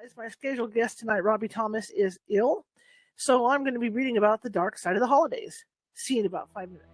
guys. My scheduled guest tonight, Robbie Thomas, is ill, so I'm going to be reading about the dark side of the holidays. See you in about 5 minutes.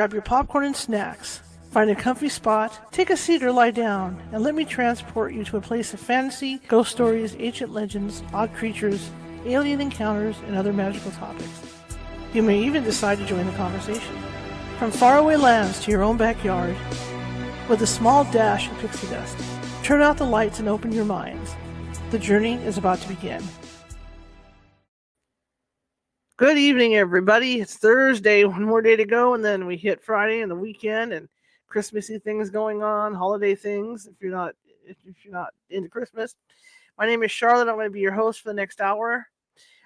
Grab your popcorn and snacks. Find a comfy spot, take a seat or lie down, and let me transport you to a place of fantasy, ghost stories, ancient legends, odd creatures, alien encounters, and other magical topics. You may even decide to join the conversation. From faraway lands to your own backyard, with a small dash of pixie dust. Turn out the lights and open your minds. The journey is about to begin. Good evening, everybody. It's Thursday, one more day to go, and then we hit Friday and the weekend and Christmassy things going on, holiday things. If you're not into Christmas, my name is Charlotte. I'm going to be your host for the next hour.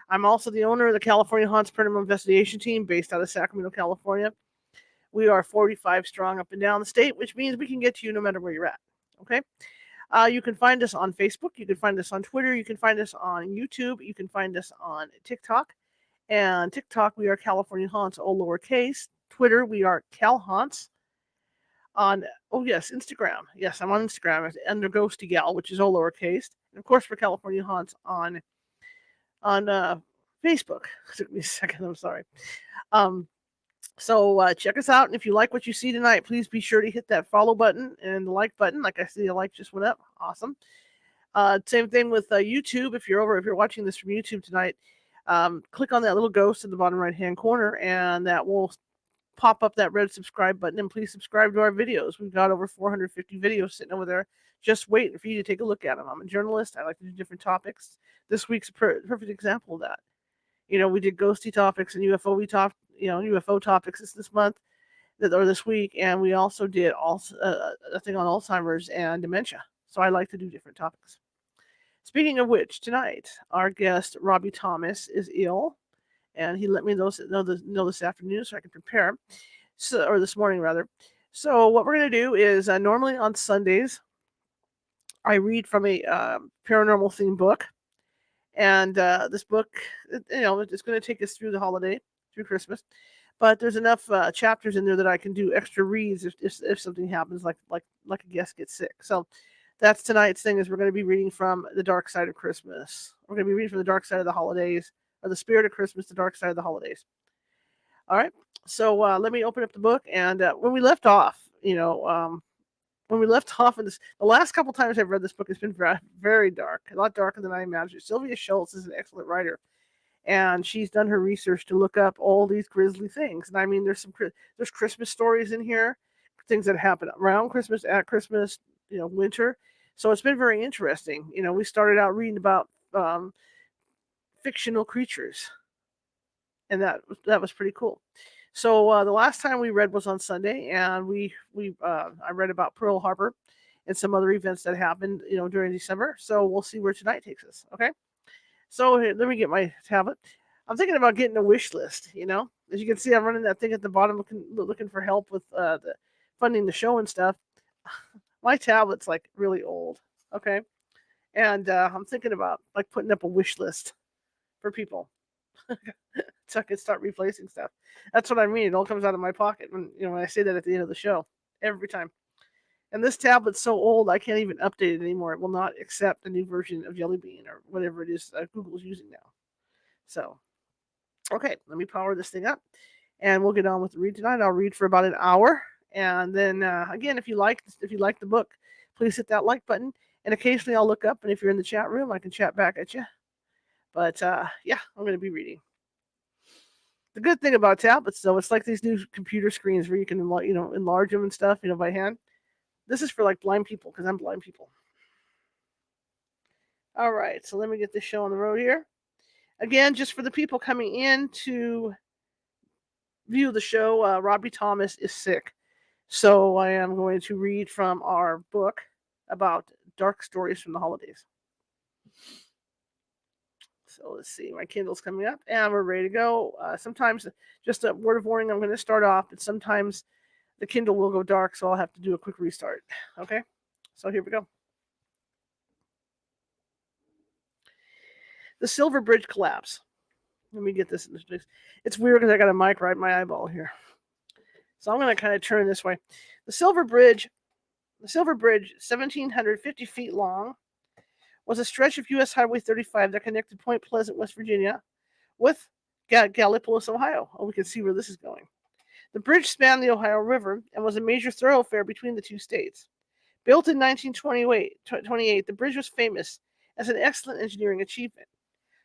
I'm also the owner of the California Haunts Paranormal Investigation Team based out of Sacramento, California. We are 45 strong up and down the state, which means we can get to you no matter where you're at. Okay? You can find us on Facebook. You can find us on Twitter. You can find us on YouTube. You can find us on TikTok. And TikTok, we are California Haunts, all lowercase. Twitter, we are Cal Haunts. Instagram. Yes, I'm on Instagram under Ghosty Gal, which is all lowercase. And of course, for California Haunts on Facebook. It took me a second. I'm sorry. So check us out, and if you like what you see tonight, please be sure to hit that follow button and the like button. Like I see, a like just went up. Awesome. Same thing with YouTube. If you're watching this from YouTube tonight, click on that little ghost in the bottom right hand corner, and that will pop up that red subscribe button. And please subscribe to our videos. We've got over 450 videos sitting over there, just waiting for you to take a look at them. I'm a journalist. I like to do different topics. This week's a perfect example of that. We did ghosty topics and UFO topics this month or this week, and we also did a thing on Alzheimer's and dementia. So I like to do different topics. Speaking of which, tonight our guest Robbie Thomas is ill, and he let me know this afternoon so I can prepare. Or this morning rather. So what we're going to do is normally on Sundays I read from a paranormal themed book. And this book, it's going to take us through the holiday, through Christmas. But there's enough chapters in there that I can do extra reads if something happens, like a guest gets sick. So that's tonight's thing. Is we're going to be reading from the dark side of Christmas. We're going to be reading from the dark side of the holidays, or the spirit of Christmas, the dark side of the holidays. All right. So let me open up the book. And when we left off, when we left off in the last couple times I've read this book, it's been very, very dark, a lot darker than I imagined. Sylvia Schultz is an excellent writer, and she's done her research to look up all these grisly things. And I mean, there's Christmas stories in here, things that happen around Christmas, at Christmas, winter. So it's been very interesting. We started out reading about fictional creatures, and that was pretty cool. So the last time we read was on Sunday, and I read about Pearl Harbor and some other events that happened, during December. So we'll see where tonight takes us. Okay. So here, let me get my tablet. I'm thinking about getting a wish list. As you can see, I'm running that thing at the bottom, looking for help with the funding the show and stuff. My tablet's like really old. Okay, and I'm thinking about like putting up a wish list for people. So I can start replacing stuff. That's what I mean. It all comes out of my pocket when I say that at the end of the show every time. And this tablet's so old I can't even update it anymore. It will not accept the new version of Jelly Bean or whatever it is Google's using now. So, okay, let me power this thing up, and we'll get on with the read tonight. I'll read for about an hour, and then again, if you like the book, please hit that like button. And occasionally I'll look up, and if you're in the chat room, I can chat back at you. But yeah, I'm going to be reading. The good thing about tablets, though, it's like these new computer screens where you can, enlarge them and stuff, by hand. This is for like blind people because I'm blind people. All right, so let me get this show on the road here. Again, just for the people coming in to view the show, Robbie Thomas is sick, so I am going to read from our book about dark stories from the holidays. So let's see, my Kindle's coming up, and we're ready to go. Sometimes, just a word of warning, I'm going to start off, but sometimes the Kindle will go dark, so I'll have to do a quick restart. Okay, so here we go. The Silver Bridge collapse. Let me get this in this place. It's weird because I got a mic right in my eyeball here. So I'm going to kind of turn this way. The Silver Bridge, 1,750 feet long, was a stretch of U.S. Highway 35 that connected Point Pleasant, West Virginia, with Gallipolis, Ohio. Oh, we can see where this is going. The bridge spanned the Ohio River and was a major thoroughfare between the two states. Built in 1928, the bridge was famous as an excellent engineering achievement.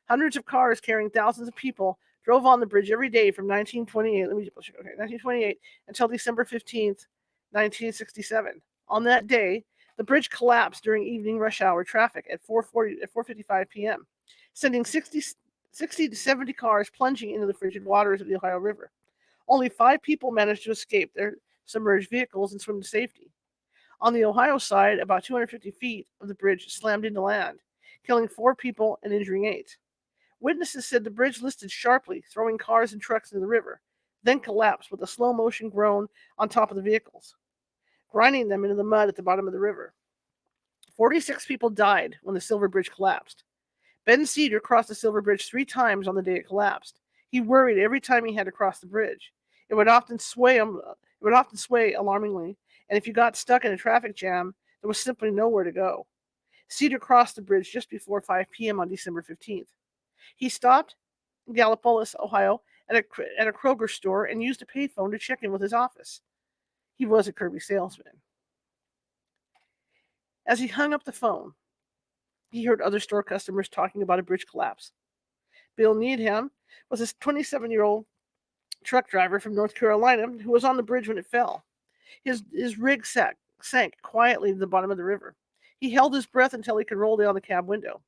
Hundreds of cars carrying thousands of people drove on the bridge every day from 1928 until December 15th, 1967. On that day, the bridge collapsed during evening rush hour traffic at 4:55 p.m., sending 60 to 70 cars plunging into the frigid waters of the Ohio River. Only 5 people managed to escape their submerged vehicles and swim to safety. On the Ohio side, about 250 feet of the bridge slammed into land, killing 4 people and injuring 8. Witnesses said the bridge listed sharply, throwing cars and trucks into the river, then collapsed with a slow motion groan on top of the vehicles, grinding them into the mud at the bottom of the river. 46 people died when the Silver Bridge collapsed. Ben Cedar crossed the Silver Bridge 3 times on the day it collapsed. He worried every time he had to cross the bridge. It would often sway alarmingly, and if you got stuck in a traffic jam, there was simply nowhere to go. Cedar crossed the bridge just before 5 p.m. on December 15th. He stopped in Gallipolis, Ohio, at a Kroger store and used a payphone to check in with his office. He was a Kirby salesman. As he hung up the phone, he heard other store customers talking about a bridge collapse. Bill Needham was a 27-year-old truck driver from North Carolina who was on the bridge when it fell. His rig sank quietly to the bottom of the river. He held his breath until he could roll down the cab window.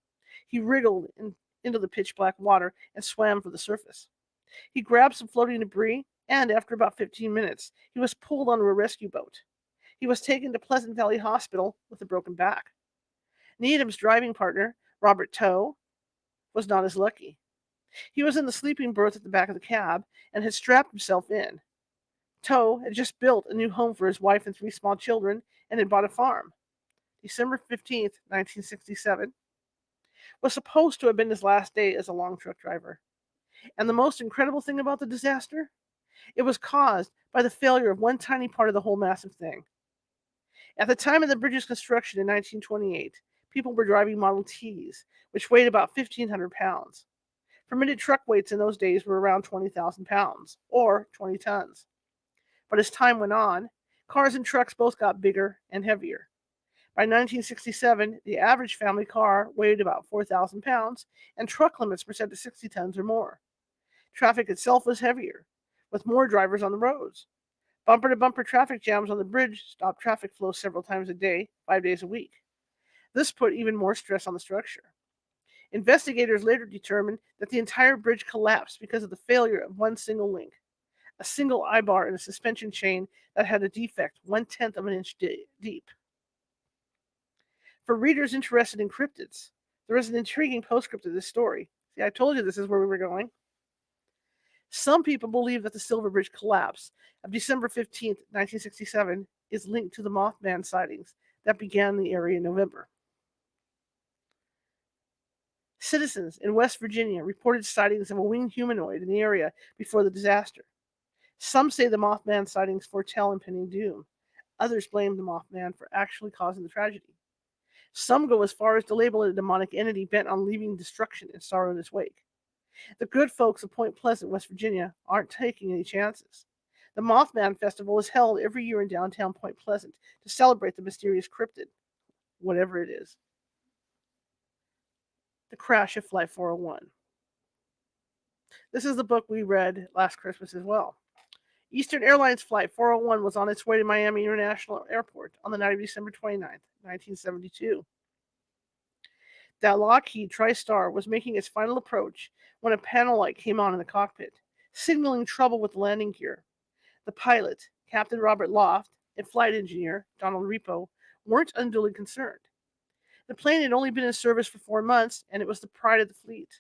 He wriggled into the pitch black water and swam for the surface. He grabbed some floating debris, and after about 15 minutes, he was pulled onto a rescue boat. He was taken to Pleasant Valley Hospital with a broken back. Needham's driving partner, Robert Toe, was not as lucky. He was in the sleeping berth at the back of the cab and had strapped himself in. Toe had just built a new home for his wife and 3 small children and had bought a farm. December 15th, 1967, was supposed to have been his last day as a long truck driver. And the most incredible thing about the disaster? It was caused by the failure of one tiny part of the whole massive thing. At the time of the bridge's construction in 1928, people were driving Model Ts, which weighed about 1,500 pounds. Permitted truck weights in those days were around 20,000 pounds, or 20 tons. But as time went on, cars and trucks both got bigger and heavier. By 1967, the average family car weighed about 4,000 pounds, and truck limits were set to 60 tons or more. Traffic itself was heavier, with more drivers on the roads. Bumper-to-bumper traffic jams on the bridge stopped traffic flow several times a day, 5 days a week. This put even more stress on the structure. Investigators later determined that the entire bridge collapsed because of the failure of one single link, a single eye-bar in a suspension chain that had a defect 1/10 of an inch deep. For readers interested in cryptids, there is an intriguing postscript to this story. See, I told you this is where we were going. Some people believe that the Silver Bridge collapse of December 15th, 1967 is linked to the Mothman sightings that began in the area in November. Citizens in West Virginia reported sightings of a winged humanoid in the area before the disaster. Some say the Mothman sightings foretell impending doom. Others blame the Mothman for actually causing the tragedy. Some go as far as to label it a demonic entity bent on leaving destruction and sorrow in its wake. The good folks of Point Pleasant, West Virginia, aren't taking any chances. The Mothman Festival is held every year in downtown Point Pleasant to celebrate the mysterious cryptid, whatever it is. The Crash of Flight 401. This is the book we read last Christmas as well. Eastern Airlines Flight 401 was on its way to Miami International Airport on the night of December 29th, 1972. That Lockheed TriStar was making its final approach when a panel light came on in the cockpit, signaling trouble with the landing gear. The pilot, Captain Robert Loft, and flight engineer, Donald Repo, weren't unduly concerned. The plane had only been in service for 4 months, and it was the pride of the fleet.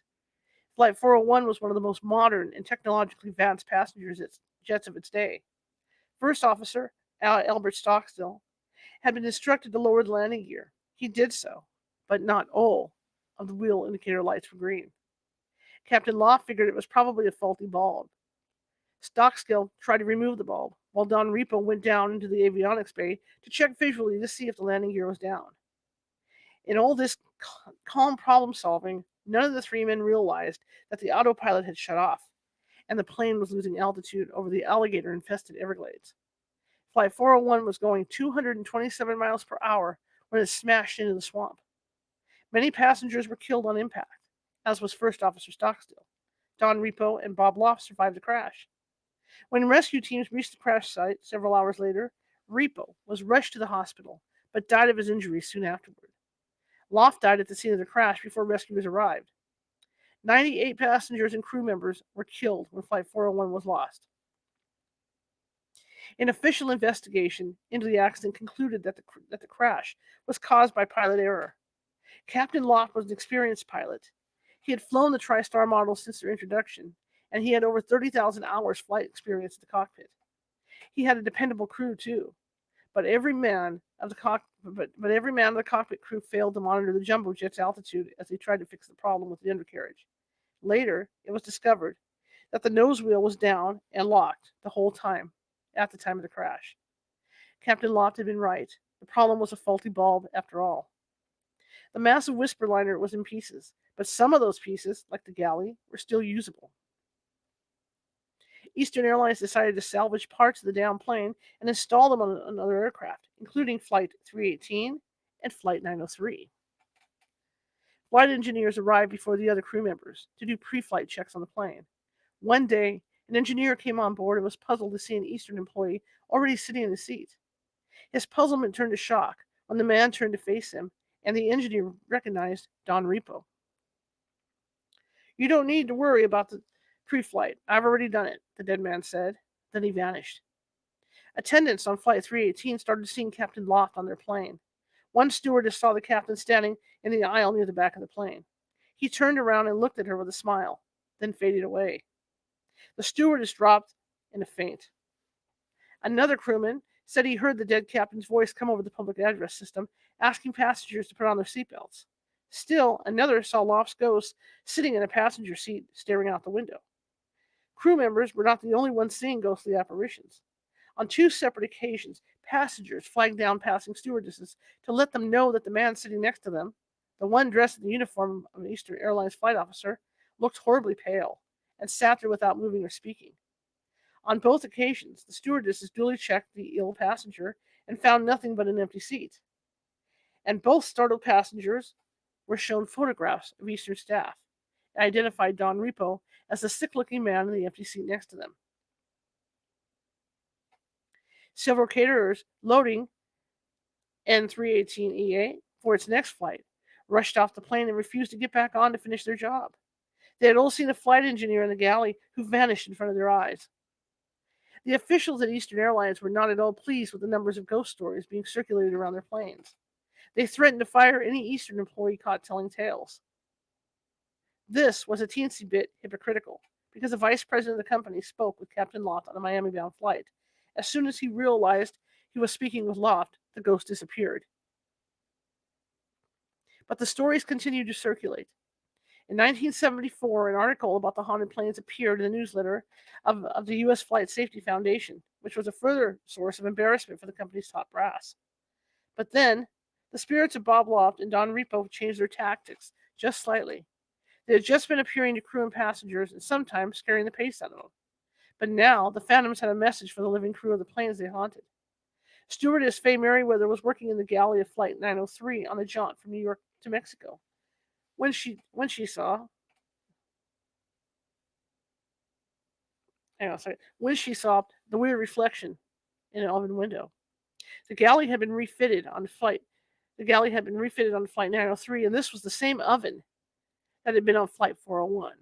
Flight 401 was one of the most modern and technologically advanced passenger jets of its day. First Officer Albert Stockstill had been instructed to lower the landing gear. He did so, but not all of the wheel indicator lights were green. Captain Loft figured it was probably a faulty bulb. Stockstill tried to remove the bulb, while Don Repo went down into the avionics bay to check visually to see if the landing gear was down. In all this calm problem solving, none of the 3 men realized that the autopilot had shut off, and the plane was losing altitude over the alligator-infested Everglades. Flight 401 was going 227 miles per hour when it smashed into the swamp. Many passengers were killed on impact, as was First Officer Stockstill. Don Repo and Bob Loft survived the crash. When rescue teams reached the crash site several hours later, Repo was rushed to the hospital, but died of his injuries soon afterward. Loft died at the scene of the crash before rescuers arrived. 98 passengers and crew members were killed when Flight 401 was lost. An official investigation into the accident concluded that the crash was caused by pilot error. Captain Loft was an experienced pilot. He had flown the TriStar model since their introduction, and he had over 30,000 hours flight experience in the cockpit. He had a dependable crew too, but every man of the cockpit crew failed to monitor the jumbo jet's altitude as they tried to fix the problem with the undercarriage. Later, it was discovered that the nose wheel was down and locked the whole time at the time of the crash. Captain Loft had been right. The problem was a faulty bulb after all. The massive whisper liner was in pieces, but some of those pieces, like the galley, were still usable. Eastern Airlines decided to salvage parts of the downed plane and install them on another aircraft, including Flight 318 and Flight 903. Flight engineers arrived before the other crew members to do pre-flight checks on the plane. One day, an engineer came on board and was puzzled to see an Eastern employee already sitting in his seat. His puzzlement turned to shock when the man turned to face him, and the engineer recognized Don Repo. "You don't need to worry about the pre-flight. I've already done it," the dead man said. Then he vanished. Attendants on Flight 318 started seeing Captain Loft on their plane. One stewardess saw the captain standing in the aisle near the back of the plane. He turned around and looked at her with a smile, then faded away. The stewardess dropped in a faint. Another crewman said he heard the dead captain's voice come over the public address system, asking passengers to put on their seatbelts. Still, another saw Loft's ghost sitting in a passenger seat, staring out the window. Crew members were not the only ones seeing ghostly apparitions. On two separate occasions, passengers flagged down passing stewardesses to let them know that the man sitting next to them, the one dressed in the uniform of an Eastern Airlines flight officer, looked horribly pale and sat there without moving or speaking. On both occasions, the stewardesses duly checked the ill passenger and found nothing but an empty seat. And both startled passengers were shown photographs of Eastern staff and identified Don Repo as the sick-looking man in the empty seat next to them. Several caterers loading N318EA for its next flight rushed off the plane and refused to get back on to finish their job. They had all seen a flight engineer in the galley who vanished in front of their eyes. The officials at Eastern Airlines were not at all pleased with the numbers of ghost stories being circulated around their planes. They threatened to fire any Eastern employee caught telling tales. This was a teensy bit hypocritical, because the vice president of the company spoke with Captain Loft on a Miami-bound flight. As soon as he realized he was speaking with Loft, the ghost disappeared. But the stories continued to circulate. In 1974, an article about the haunted planes appeared in the newsletter of the U.S. Flight Safety Foundation, which was a further source of embarrassment for the company's top brass. But then, the spirits of Bob Loft and Don Repo changed their tactics just slightly. They had just been appearing to crew and passengers and sometimes scaring the pace out of them. But now, the phantoms had a message for the living crew of the planes they haunted. Stewardess Faye Merriweather was working in the galley of Flight 903 on a jaunt from New York to Mexico. When she saw the weird reflection in an oven window. The galley had been refitted on Flight 903, and this was the same oven that had been on Flight 401.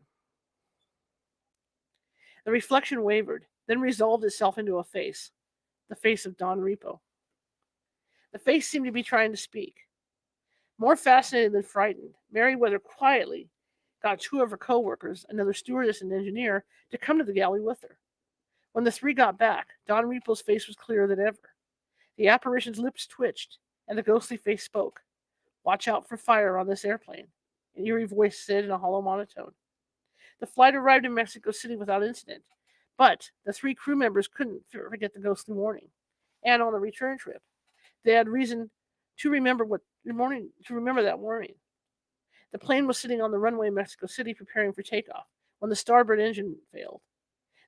The reflection wavered, then resolved itself into a face, the face of Don Repo. The face seemed to be trying to speak. More fascinated than frightened, Merriweather quietly got two of her co-workers, another stewardess and engineer, to come to the galley with her. When the three got back, Don Repo's face was clearer than ever. The apparition's lips twitched, and the ghostly face spoke. "Watch out for fire on this airplane," an eerie voice said in a hollow monotone. The flight arrived in Mexico City without incident, but the three crew members couldn't forget the ghostly warning. And on the return trip, they had reason to remember that warning. The plane was sitting on the runway in Mexico City preparing for takeoff when the starboard engine failed.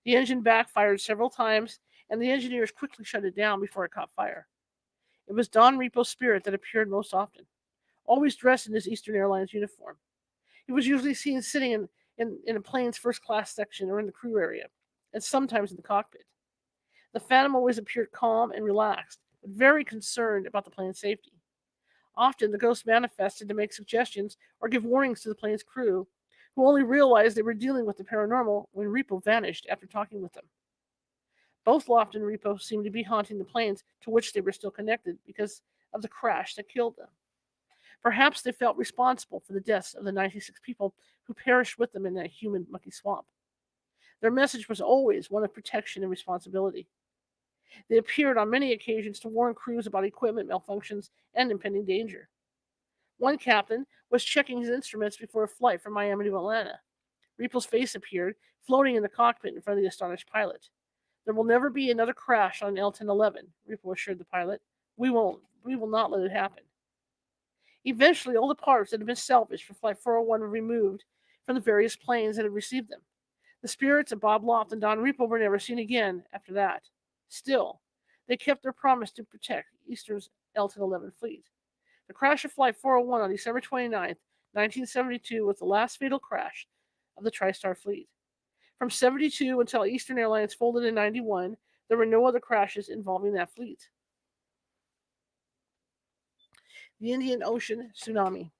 The engine backfired several times, and the engineers quickly shut it down before it caught fire. It was Don Repo's spirit that appeared most often, always dressed in his Eastern Airlines uniform. He was usually seen sitting in a plane's first-class section or in the crew area, and sometimes in the cockpit. The phantom always appeared calm and relaxed, but very concerned about the plane's safety. Often, the ghosts manifested to make suggestions or give warnings to the plane's crew, who only realized they were dealing with the paranormal when Repo vanished after talking with them. Both Loft and Repo seemed to be haunting the planes to which they were still connected because of the crash that killed them. Perhaps they felt responsible for the deaths of the 96 people who perished with them in that humid, mucky swamp. Their message was always one of protection and responsibility. They appeared on many occasions to warn crews about equipment malfunctions and impending danger. One captain was checking his instruments before a flight from Miami to Atlanta. Repo's face appeared, floating in the cockpit in front of the astonished pilot. "There will never be another crash on L-1011," Repo assured the pilot. We will not let it happen." Eventually, all the parts that had been salvaged for Flight 401 were removed from the various planes that had received them. The spirits of Bob Loft and Don Repo were never seen again after that. Still, they kept their promise to protect Eastern's L-1011 fleet. The crash of Flight 401 on December 29, 1972 was the last fatal crash of the TriStar fleet. From 72 until Eastern Airlines folded in 91, there were no other crashes involving that fleet. The Indian Ocean Tsunami.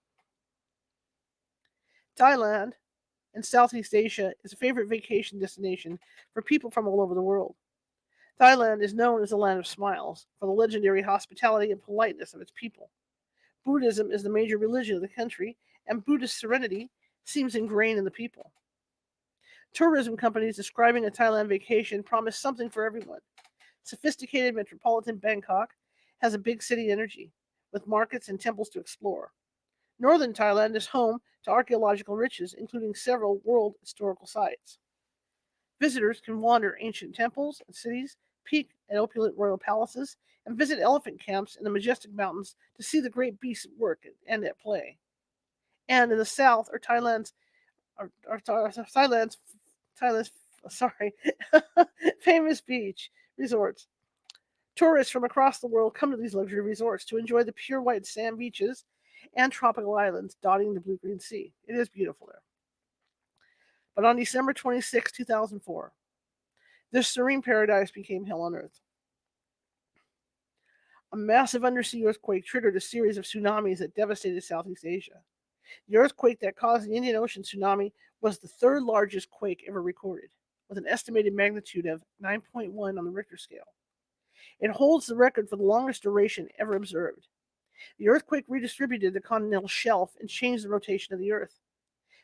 Thailand in Southeast Asia is a favorite vacation destination for people from all over the world. Thailand is known as the land of smiles for the legendary hospitality and politeness of its people. Buddhism is the major religion of the country, and Buddhist serenity seems ingrained in the people. Tourism companies describing a Thailand vacation promise something for everyone. Sophisticated metropolitan Bangkok has a big city energy, with markets and temples to explore. Northern Thailand is home to archaeological riches, including several world historical sites. Visitors can wander ancient temples and cities, peek at opulent royal palaces, and visit elephant camps in the majestic mountains to see the great beasts at work and at play. And in the south are Thailand's sorry, famous beach resorts. Tourists from across the world come to these luxury resorts to enjoy the pure white sand beaches and tropical islands dotting the blue-green sea. It is beautiful there. But on December 26, 2004, this serene paradise became hell on earth. A massive undersea earthquake triggered a series of tsunamis that devastated Southeast Asia. The earthquake that caused the Indian Ocean tsunami was the third largest quake ever recorded, with an estimated magnitude of 9.1 on the Richter scale. It holds the record for the longest duration ever observed. The earthquake redistributed the continental shelf and changed the rotation of the Earth.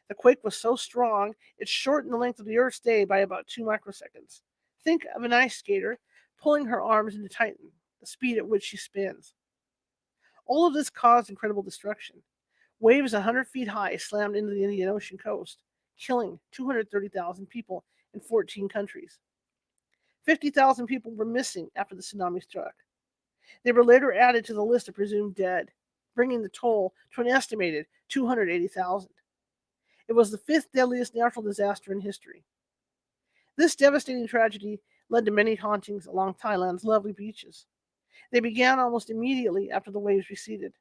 The quake was so strong, it shortened the length of the Earth's day by about 2 microseconds. Think of an ice skater pulling her arms into Titan, the speed at which she spins. All of this caused incredible destruction. Waves 100 feet high slammed into the Indian Ocean coast, killing 230,000 people in 14 countries. 50,000 people were missing after the tsunami struck. They were later added to the list of presumed dead, bringing the toll to an estimated 280,000. It was the fifth deadliest natural disaster in history. This devastating tragedy led to many hauntings along Thailand's lovely beaches. They began almost immediately after the waves receded.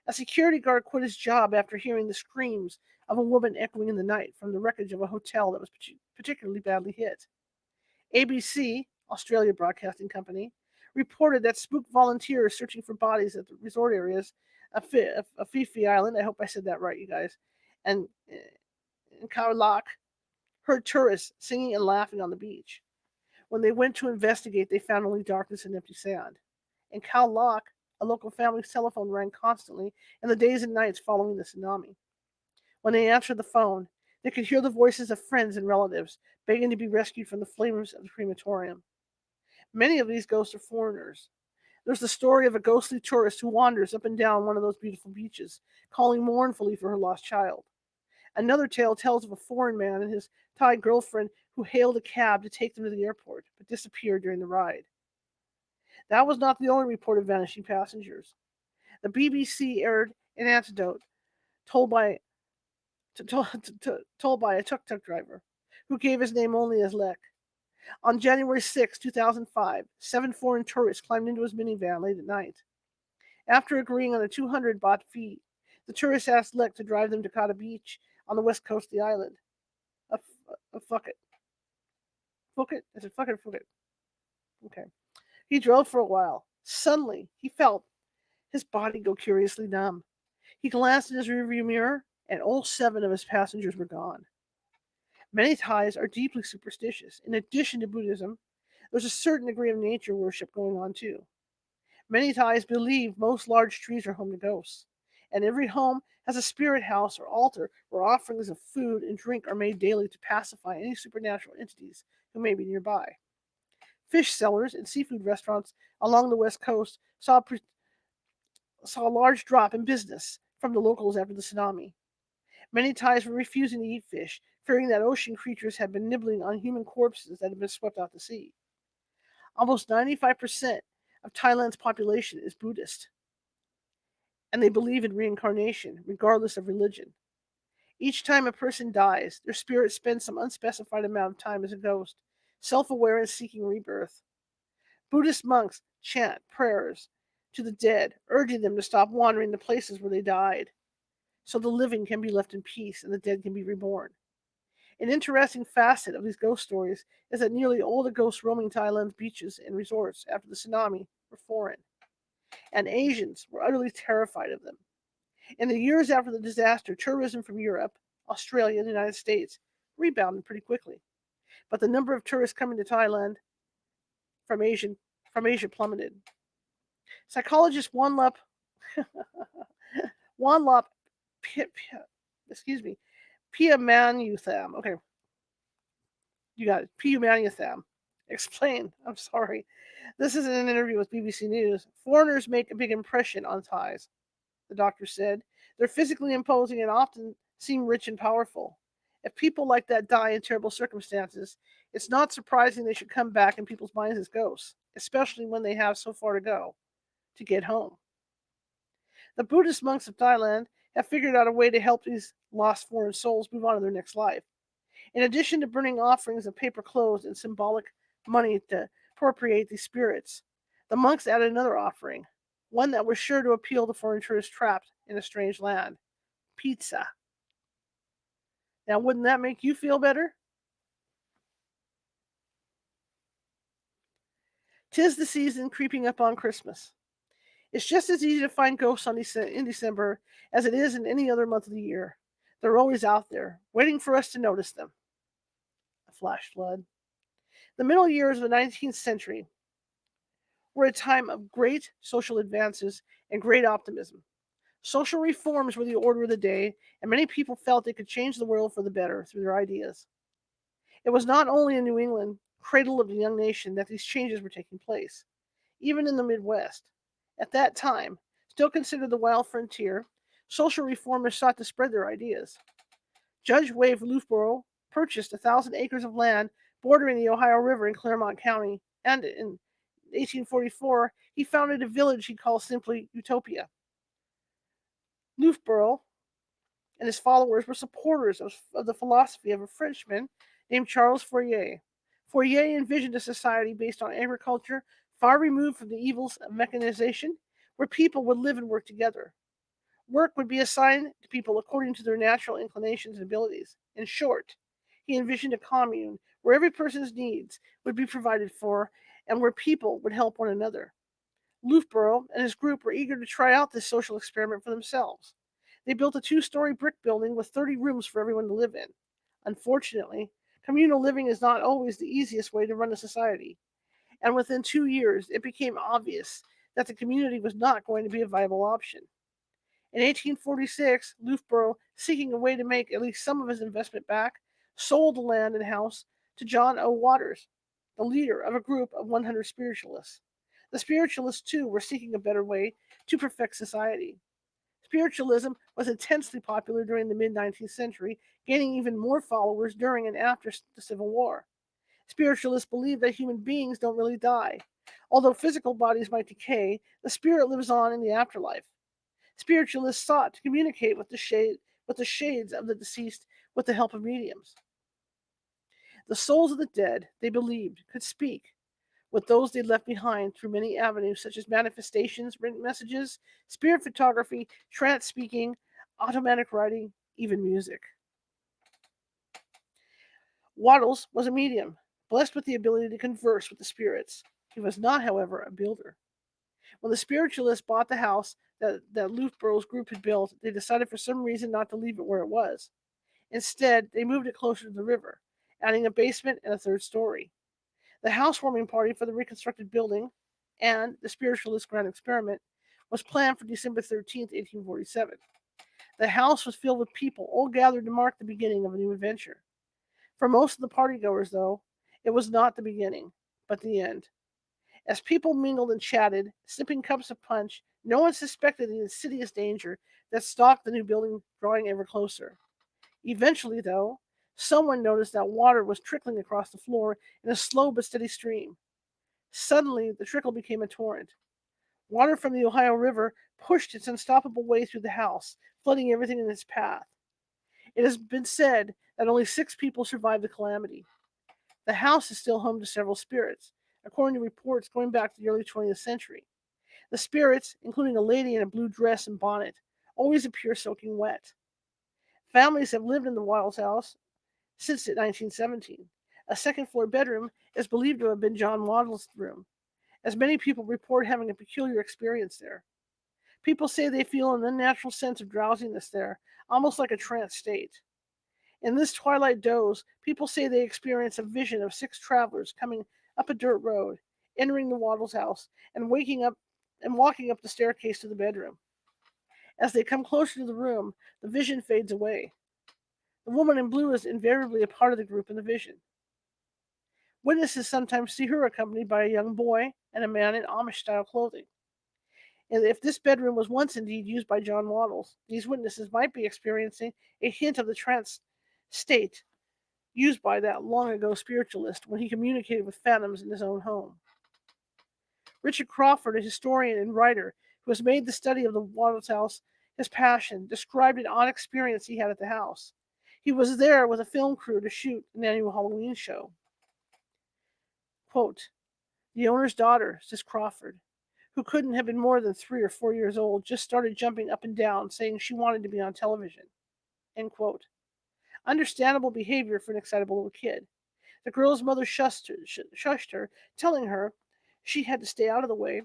A security guard quit his job after hearing the screams of a woman echoing in the night from the wreckage of a hotel that was particularly badly hit. ABC, Australia Broadcasting Company, reported that spooked volunteers searching for bodies at the resort areas of Fifi Island, I hope I said that right, you guys, and Khao Lak, heard tourists singing and laughing on the beach. When they went to investigate, they found only darkness and empty sand. In Khao Lak, a local family's telephone rang constantly in the days and nights following the tsunami. When they answered the phone, they could hear the voices of friends and relatives begging to be rescued from the flames of the crematorium. Many of these ghosts are foreigners. There's the story of a ghostly tourist who wanders up and down one of those beautiful beaches, calling mournfully for her lost child. Another tale tells of a foreign man and his Thai girlfriend who hailed a cab to take them to the airport, but disappeared during the ride. That was not the only report of vanishing passengers. The BBC aired an anecdote told by a tuk-tuk driver, who gave his name only as Lek. On January 6, 2005, 7 foreign tourists climbed into his minivan late at night. After agreeing on a 200 baht fee, the tourists asked Lek to drive them to Kata Beach on the west coast of the island. Phuket. Phuket? Is it Phuket or Phuket? Okay. He drove for a while, Suddenly, he felt his body go curiously numb. He glanced in his rearview mirror, and all 7 of his passengers were gone. Many Thais are deeply superstitious. In addition to Buddhism, there's a certain degree of nature worship going on too. Many Thais believe most large trees are home to ghosts, and every home has a spirit house or altar where offerings of food and drink are made daily to pacify any supernatural entities who may be nearby. Fish sellers and seafood restaurants along the west coast saw a large drop in business from the locals after the tsunami. Many Thais were refusing to eat fish, fearing that ocean creatures had been nibbling on human corpses that had been swept out to sea. Almost 95% of Thailand's population is Buddhist, and they believe in reincarnation, regardless of religion. Each time a person dies, their spirit spends some unspecified amount of time as a ghost, self aware and seeking rebirth. Buddhist monks chant prayers to the dead, urging them to stop wandering to places where they died, so the living can be left in peace and the dead can be reborn. An interesting facet of these ghost stories is that nearly all the ghosts roaming Thailand's beaches and resorts after the tsunami were foreign, and Asians were utterly terrified of them. In the years after the disaster, tourism from Europe, Australia, and the United States rebounded pretty quickly, but the number of tourists coming to Thailand from Asia, from Asia plummeted. Psychologist Wanlop excuse me, Piamanutham. Okay, you got it. Piamanutham. Explain. I'm sorry. This is in an interview with BBC News. Foreigners make a big impression on Thais, the doctor said. They're physically imposing and often seem rich and powerful. If people like that die in terrible circumstances, it's not surprising they should come back in people's minds as ghosts, especially when they have so far to go to get home. The Buddhist monks of Thailand have figured out a way to help these lost foreign souls move on to their next life. In addition to burning offerings of paper clothes and symbolic money to appropriate these spirits, the monks added another offering, one that was sure to appeal to foreign tourists trapped in a strange land: pizza. Now, wouldn't that make you feel better? 'Tis the season creeping up on Christmas. It's just as easy to find ghosts in December as it is in any other month of the year. They're always out there, waiting for us to notice them. A flash flood. The middle years of the 19th century were a time of great social advances and great optimism. Social reforms were the order of the day, and many people felt they could change the world for the better through their ideas. It was not only in New England, cradle of the young nation, that these changes were taking place. Even in the Midwest, at that time, still considered the wild frontier, social reformers sought to spread their ideas. Judge Wave Loughborough purchased 1,000 acres of land bordering the Ohio River in Claremont County, and in 1844, he founded a village he called simply Utopia. Loughborough and his followers were supporters of the philosophy of a Frenchman named Charles Fourier. Fourier envisioned a society based on agriculture, far removed from the evils of mechanization, where people would live and work together. Work would be assigned to people according to their natural inclinations and abilities. In short, he envisioned a commune where every person's needs would be provided for and where people would help one another. Loughborough and his group were eager to try out this social experiment for themselves. They built a 2-story brick building with 30 rooms for everyone to live in. Unfortunately, communal living is not always the easiest way to run a society, and within 2 years, it became obvious that the community was not going to be a viable option. In 1846, Loughborough, seeking a way to make at least some of his investment back, sold the land and house to John O. Waters, the leader of a group of 100 spiritualists. The spiritualists, too, were seeking a better way to perfect society. Spiritualism was intensely popular during the mid 19th century, gaining even more followers during and after the Civil War. Spiritualists believe that human beings don't really die. Although physical bodies might decay, the spirit lives on in the afterlife. Spiritualists sought to communicate with the shades of the deceased with the help of mediums. The souls of the dead, they believed, could speak with those they left behind through many avenues, such as manifestations, written messages, spirit photography, trance speaking, automatic writing, even music. Waddles was a medium, blessed with the ability to converse with the spirits. He was not, however, a builder. When the spiritualists bought the house that Loughborough's group had built, they decided for some reason not to leave it where it was. Instead, they moved it closer to the river, adding a basement and a third story. The housewarming party for the reconstructed building and the spiritualist grand experiment was planned for December 13th, 1847. The house was filled with people, all gathered to mark the beginning of a new adventure. For most of the partygoers, though, it was not the beginning, but the end. As people mingled and chatted, sipping cups of punch, no one suspected the insidious danger that stalked the new building, drawing ever closer. Eventually, though, someone noticed that water was trickling across the floor in a slow but steady stream. Suddenly, the trickle became a torrent. Water from the Ohio River pushed its unstoppable way through the house, flooding everything in its path. It has been said that only 6 people survived the calamity. The house is still home to several spirits, according to reports going back to the early 20th century. The spirits, including a lady in a blue dress and bonnet, always appear soaking wet. Families have lived in the Wiles house since 1917. A second-floor bedroom is believed to have been John Waddell's room, as many people report having a peculiar experience there. People say they feel an unnatural sense of drowsiness there, almost like a trance state. In this twilight doze, people say they experience a vision of 6 travelers coming up a dirt road, entering the Waddles house, and waking up and walking up the staircase to the bedroom. As they come closer to the room, the vision fades away. The woman in blue is invariably a part of the group in the vision. Witnesses sometimes see her accompanied by a young boy and a man in Amish-style clothing. And if this bedroom was once indeed used by John Waddles, these witnesses might be experiencing a hint of the trance state used by that long ago spiritualist when he communicated with phantoms in his own home. Richard Crawford, a historian and writer who has made the study of the Waddles house his passion, described an odd experience he had at the house. He was there with a film crew to shoot an annual Halloween show. Quote, "The owner's daughter," says Crawford, who couldn't have been more than 3 or 4 years old, just started jumping up and down, saying she wanted to be on television. End quote. Understandable behavior for an excitable little kid. The girl's mother shushed her, telling her she had to stay out of the way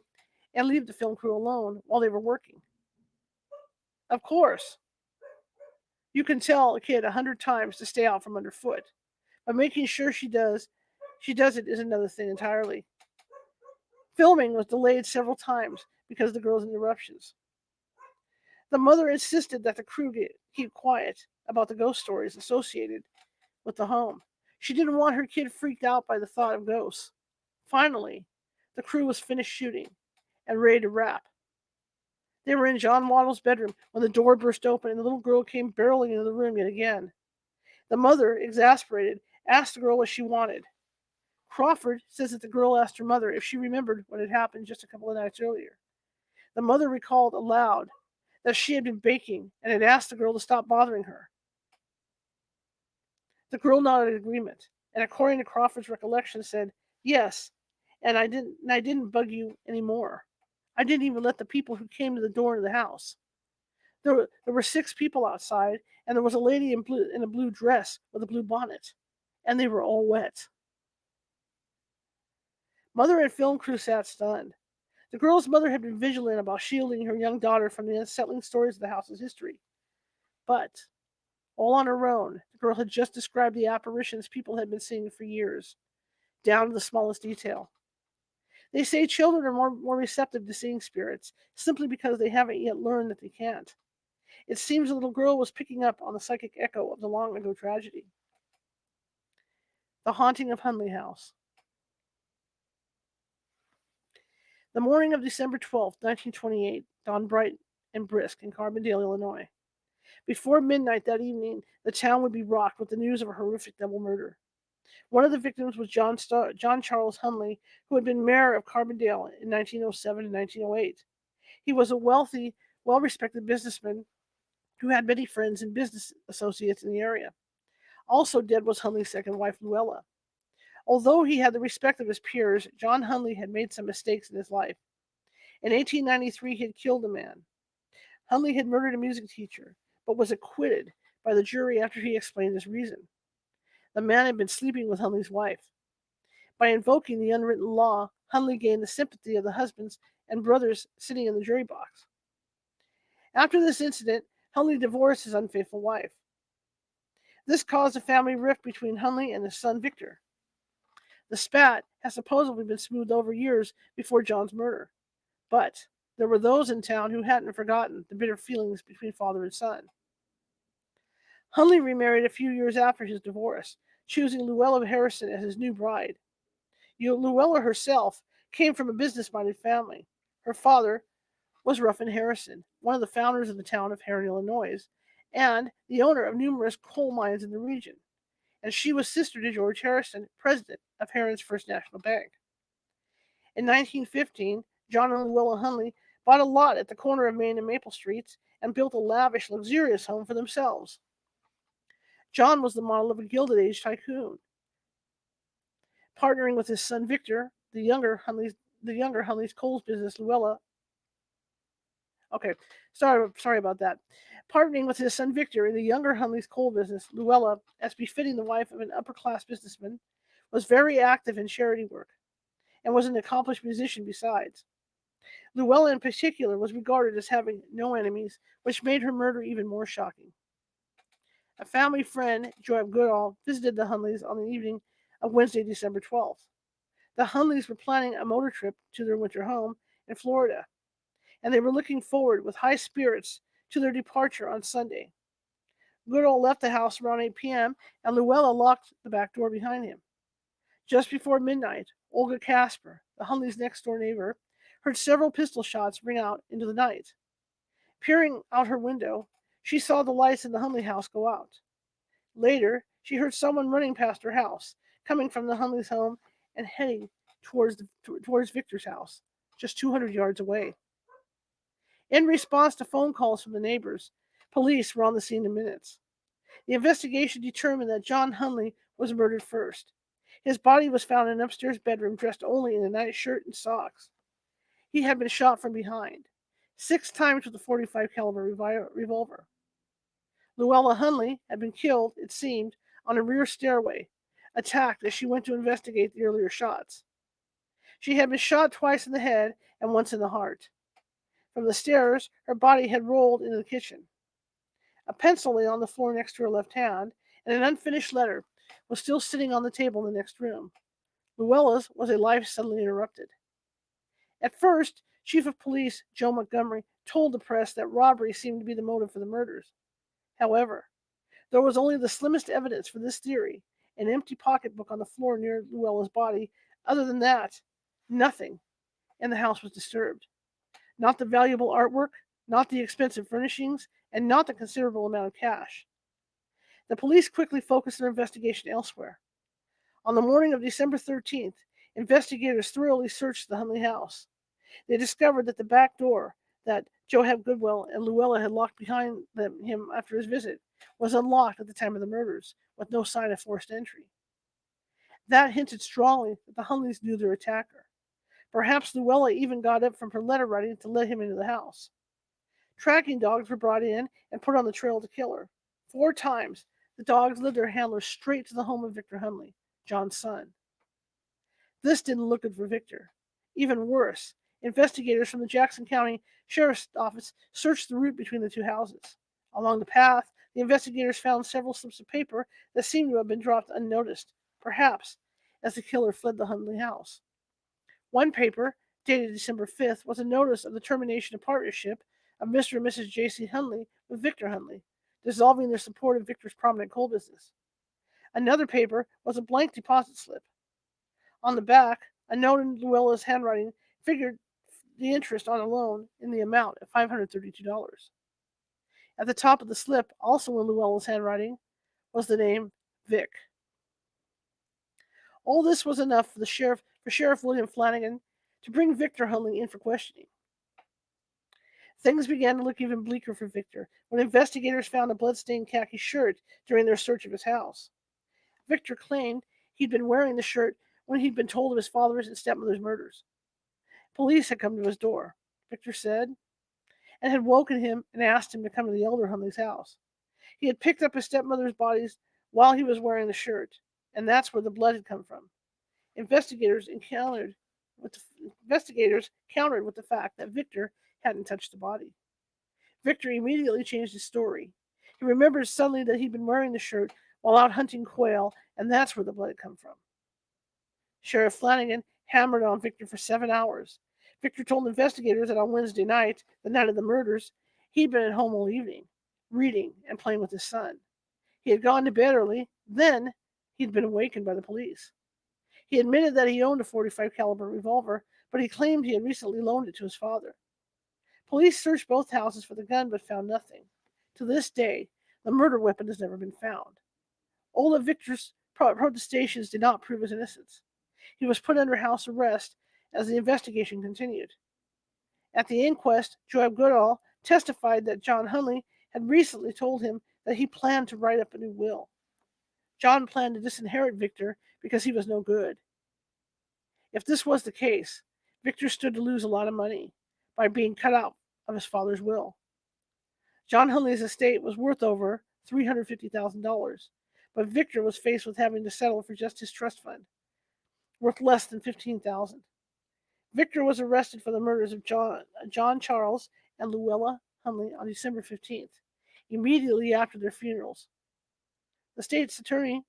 and leave the film crew alone while they were working. Of course, you can tell a kid 100 times to stay out from underfoot, but making sure she does it is another thing entirely. Filming was delayed several times because of the girl's interruptions. The mother insisted that the crew keep quiet about the ghost stories associated with the home. She didn't want her kid freaked out by the thought of ghosts. Finally, the crew was finished shooting and ready to wrap. They were in John Waddle's bedroom when the door burst open and the little girl came barreling into the room yet again. The mother, exasperated, asked the girl what she wanted. Crawford says that the girl asked her mother if she remembered what had happened just a couple of nights earlier. The mother recalled aloud that she had been baking and had asked the girl to stop bothering her. The girl nodded agreement, and according to Crawford's recollection, said, "Yes, and I didn't bug you any more. I didn't even let the people who came to the door of the house. There were 6 people outside, and there was a lady in a blue dress with a blue bonnet, and they were all wet." Mother and film crew sat stunned. The girl's mother had been vigilant about shielding her young daughter from the unsettling stories of the house's history. But, all on her own, the girl had just described the apparitions people had been seeing for years, down to the smallest detail. They say children are more receptive to seeing spirits simply because they haven't yet learned that they can't. It seems the little girl was picking up on the psychic echo of the long ago tragedy. The Haunting of Hunley House. The morning of December 12th, 1928, dawned bright and brisk in Carbondale, Illinois. Before midnight that evening, the town would be rocked with the news of a horrific double murder. One of the victims was John Charles Hunley, who had been mayor of Carbondale in 1907 and 1908. He was a wealthy, well-respected businessman who had many friends and business associates in the area. Also dead was Hunley's second wife, Luella. Although he had the respect of his peers, John Hunley had made some mistakes in his life. In 1893, he had killed a man. Hunley had murdered a music teacher, but was acquitted by the jury after he explained his reason. The man had been sleeping with Hunley's wife. By invoking the unwritten law, Hunley gained the sympathy of the husbands and brothers sitting in the jury box. After this incident, Hunley divorced his unfaithful wife. This caused a family rift between Hunley and his son Victor. The spat has supposedly been smoothed over years before John's murder, but there were those in town who hadn't forgotten the bitter feelings between father and son. Hunley remarried a few years after his divorce, choosing Luella Harrison as his new bride. Luella herself came from a business-minded family. Her father was Ruffin Harrison, one of the founders of the town of Herrin, Illinois, and the owner of numerous coal mines in the region. And she was sister to George Harrison, president of Herrin's First National Bank. In 1915, John and Luella Hunley bought a lot at the corner of Main and Maple Streets and built a lavish, luxurious home for themselves. John was the model of a Gilded Age tycoon, partnering with his son Victor, the younger Hunley's coal business, Luella. Okay, sorry about that. Partnering with his son Victor in the younger Hunley's coal business, Luella, as befitting the wife of an upper-class businessman, was very active in charity work and was an accomplished musician besides. Luella in particular was regarded as having no enemies, which made her murder even more shocking. A family friend, Joab Goodall, visited the Hunleys on the evening of Wednesday, December 12th. The Hunleys were planning a motor trip to their winter home in Florida, and they were looking forward with high spirits to their departure on Sunday. Goodall left the house around 8 p.m., and Luella locked the back door behind him. Just before midnight, Olga Casper, the Hunleys' next-door neighbor, heard several pistol shots ring out into the night. Peering out her window, she saw the lights in the Hunley house go out. Later, she heard someone running past her house, coming from the Hunleys' home and heading towards Victor's house, just 200 yards away. In response to phone calls from the neighbors, police were on the scene in minutes. The investigation determined that John Hunley was murdered first. His body was found in an upstairs bedroom dressed only in a nightshirt and socks. He had been shot from behind, 6 times with a .45 caliber revolver. Luella Hunley had been killed, it seemed, on a rear stairway, attacked as she went to investigate the earlier shots. She had been shot twice in the head and once in the heart. From the stairs, her body had rolled into the kitchen. A pencil lay on the floor next to her left hand, and an unfinished letter was still sitting on the table in the next room. Luella's was a life suddenly interrupted. At first, Chief of Police Joe Montgomery told the press that robbery seemed to be the motive for the murders. However, there was only the slimmest evidence for this theory, an empty pocketbook on the floor near Luella's body. Other than that, nothing in the house was disturbed. Not the valuable artwork, not the expensive furnishings, and not the considerable amount of cash. The police quickly focused their investigation elsewhere. On the morning of December 13th, investigators thoroughly searched the Hunley house. They discovered that the back door that Joab Goodwell and Luella had locked behind him after his visit was unlocked at the time of the murders, with no sign of forced entry. That hinted strongly that the Hunleys knew their attacker. Perhaps Luella even got up from her letter writing to let him into the house. Tracking dogs were brought in and put on the trail of the killer. 4 times, the dogs led their handlers straight to the home of Victor Hunley, John's son. This didn't look good for Victor. Even worse, investigators from the Jackson County Sheriff's Office searched the route between the 2 houses. Along the path, the investigators found several slips of paper that seemed to have been dropped unnoticed, perhaps as the killer fled the Hunley house. One paper, dated December 5th, was a notice of the termination of partnership of Mr. and Mrs. J.C. Hunley with Victor Hunley, dissolving their support of Victor's prominent coal business. Another paper was a blank deposit slip. On the back, a note in Luella's handwriting figured the interest on a loan in the amount of $532. At the top of the slip, also in Luella's handwriting, was the name Vic. All this was enough for Sheriff William Flanagan to bring Victor Hunley in for questioning. Things began to look even bleaker for Victor when investigators found a blood-stained khaki shirt during their search of his house. Victor claimed he'd been wearing the shirt when he'd been told of his father's and stepmother's murders. Police had come to his door, Victor said, and had woken him and asked him to come to the elder Hunley's house. He had picked up his stepmother's bodies while he was wearing the shirt, and that's where the blood had come from. Investigators encountered with the investigators countered with the fact that Victor hadn't touched the body. Victor immediately changed his story. He remembered suddenly that he'd been wearing the shirt while out hunting quail, and that's where the blood had come from. Sheriff Flanagan hammered on Victor for 7 hours. Victor told investigators that on Wednesday night, the night of the murders, he'd been at home all evening, reading and playing with his son. He had gone to bed early, then he'd been awakened by the police. He admitted that he owned a 45 caliber revolver, but he claimed he had recently loaned it to his father. Police searched both houses for the gun but found nothing. To this day, the murder weapon has never been found. All of Victor's protestations did not prove his innocence. He was put under house arrest as the investigation continued. At the inquest, Joab Goodall testified that John Hunley had recently told him that he planned to write up a new will. John planned to disinherit Victor because he was no good. If this was the case, Victor stood to lose a lot of money by being cut out of his father's will. John Hunley's estate was worth over $350,000, but Victor was faced with having to settle for just his trust fund, worth less than $15,000. Victor was arrested for the murders of John Charles and Luella Hunley on December 15th, immediately after their funerals. The state's attorney,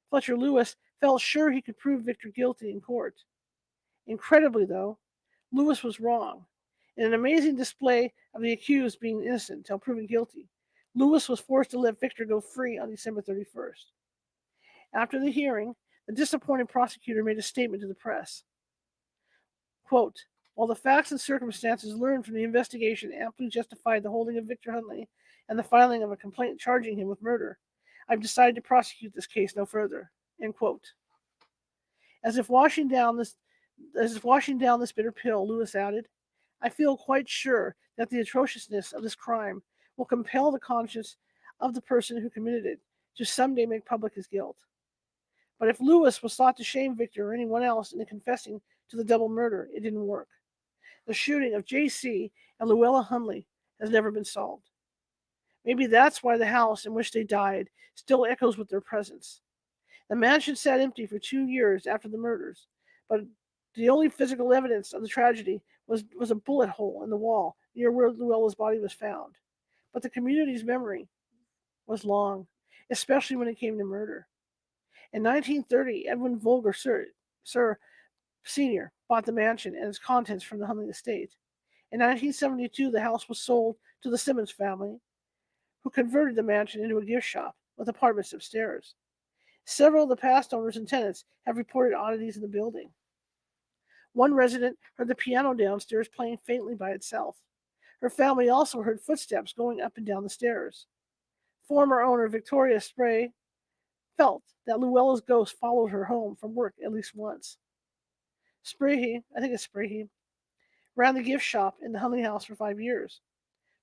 Fletcher Lewis, felt sure he could prove Victor guilty in court. Incredibly, though, Lewis was wrong. In an amazing display of the accused being innocent until proven guilty, Lewis was forced to let Victor go free on December 31st. After the hearing, the disappointed prosecutor made a statement to the press. Quote, while the facts and circumstances learned from the investigation amply justified the holding of Victor Hunley and the filing of a complaint charging him with murder, I've decided to prosecute this case no further. End quote. As if washing down this bitter pill, Lewis added, I feel quite sure that the atrociousness of this crime will compel the conscience of the person who committed it to someday make public his guilt. But if Lewis was thought to shame Victor or anyone else into confessing to the double murder, it didn't work. The shooting of J.C. and Luella Hunley has never been solved. Maybe that's why the house in which they died still echoes with their presence. The mansion sat empty for 2 years after the murders, but the only physical evidence of the tragedy was a bullet hole in the wall near where Luella's body was found. But the community's memory was long, especially when it came to murder. In 1930, Edwin Vogler Sr. bought the mansion and its contents from the Hunley estate. In 1972, the house was sold to the Simmons family, who converted the mansion into a gift shop with apartments upstairs. Several of the past owners and tenants have reported oddities in the building. One resident heard the piano downstairs playing faintly by itself. Her family also heard footsteps going up and down the stairs. Former owner Victoria Spray felt that Luella's ghost followed her home from work at least once. Sprahe, ran the gift shop in the Hunley house for 5 years.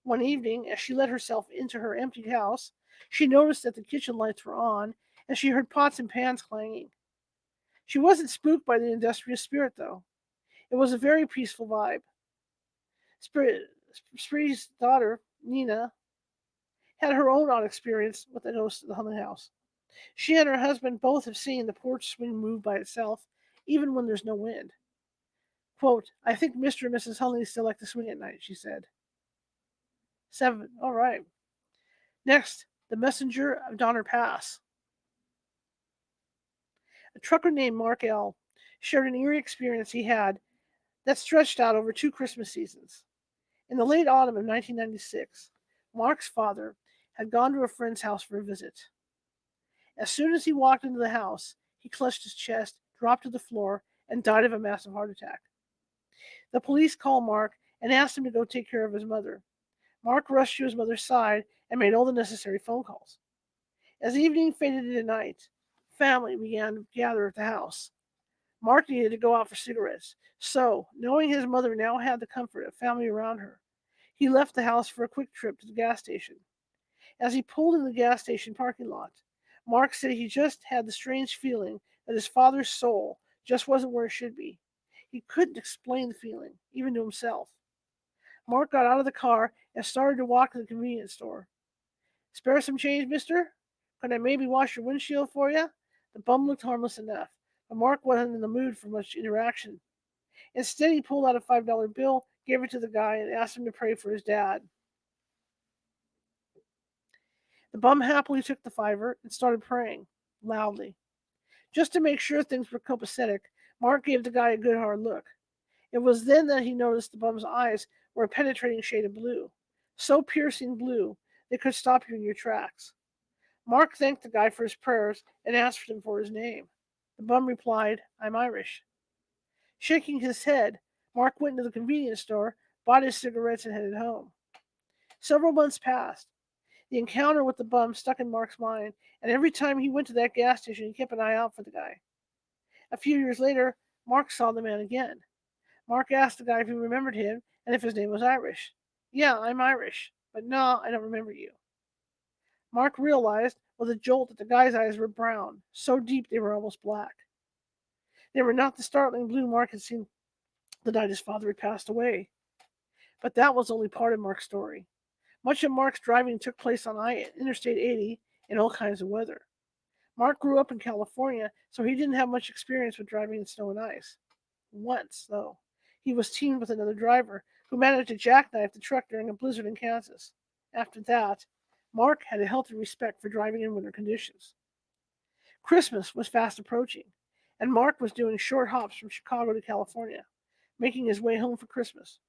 One evening, as she let herself into her empty house, she noticed that the kitchen lights were on, and she heard pots and pans clanging. She wasn't spooked by the industrious spirit, though. It was a very peaceful vibe. Spree's daughter, Nina, had her own odd experience with the ghost of the Hunley house. She and her husband both have seen the porch swing move by itself, even when there's no wind. Quote, I think Mr. and Mrs. Hunley still like to swing at night, she said. 7. All right. Next, the messenger of Donner Pass. A trucker named Mark L. shared an eerie experience he had that stretched out over 2 Christmas seasons. In the late autumn of 1996, Mark's father had gone to a friend's house for a visit. As soon as he walked into the house, he clutched his chest, dropped to the floor, and died of a massive heart attack. The police called Mark and asked him to go take care of his mother. Mark rushed to his mother's side and made all the necessary phone calls. As evening faded into night, family began to gather at the house. Mark needed to go out for cigarettes, so, knowing his mother now had the comfort of family around her, he left the house for a quick trip to the gas station. As he pulled in the gas station parking lot, Mark said he just had the strange feeling that his father's soul just wasn't where it should be. He couldn't explain the feeling, even to himself. Mark got out of the car and started to walk to the convenience store. Spare some change, mister? Can I maybe wash your windshield for you? The bum looked harmless enough, but Mark wasn't in the mood for much interaction. Instead, he pulled out a $5 bill, gave it to the guy, and asked him to pray for his dad. The bum happily took the fiver and started praying loudly. Just to make sure things were copacetic, Mark gave the guy a good hard look. It was then that he noticed the bum's eyes were a penetrating shade of blue, so piercing blue they could stop you in your tracks. Mark thanked the guy for his prayers and asked him for his name. The bum replied, "I'm Irish." Shaking his head, Mark went into the convenience store, bought his cigarettes, and headed home. Several months passed. The encounter with the bum stuck in Mark's mind, and every time he went to that gas station, he kept an eye out for the guy. A few years later, Mark saw the man again. Mark asked the guy if he remembered him and if his name was Irish. "Yeah, I'm Irish, but no, I don't remember you." Mark realized with a jolt that the guy's eyes were brown, so deep they were almost black. They were not the startling blue Mark had seen the night his father had passed away. But that was only part of Mark's story. Much of Mark's driving took place on Interstate 80 in all kinds of weather. Mark grew up in California, so he didn't have much experience with driving in snow and ice. Once, though, he was teamed with another driver who managed to jackknife the truck during a blizzard in Kansas. After that, Mark had a healthy respect for driving in winter conditions. Christmas was fast approaching, and Mark was doing short hops from Chicago to California, making his way home for Christmas.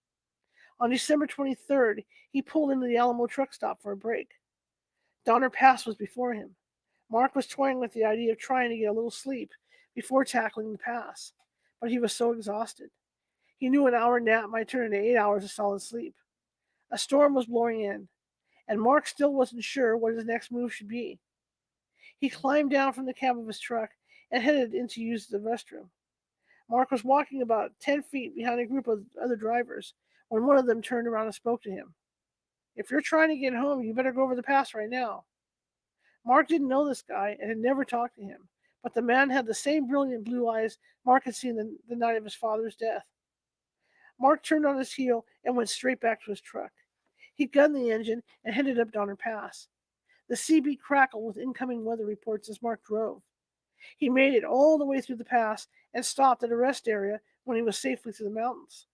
On December 23rd, he pulled into the Alamo truck stop for a break. Donner Pass was before him. Mark was toying with the idea of trying to get a little sleep before tackling the pass, but he was so exhausted. He knew an hour nap might turn into 8 hours of solid sleep. A storm was blowing in, and Mark still wasn't sure what his next move should be. He climbed down from the cab of his truck and headed in to use the restroom. Mark was walking about 10 feet behind a group of other drivers when one of them turned around and spoke to him. "If you're trying to get home, you better go over the pass right now." Mark didn't know this guy and had never talked to him, but the man had the same brilliant blue eyes Mark had seen the night of his father's death. Mark turned on his heel and went straight back to his truck. He gunned the engine and headed up Donner Pass. The CB crackled with incoming weather reports as Mark drove. He made it all the way through the pass and stopped at a rest area when he was safely through the mountains.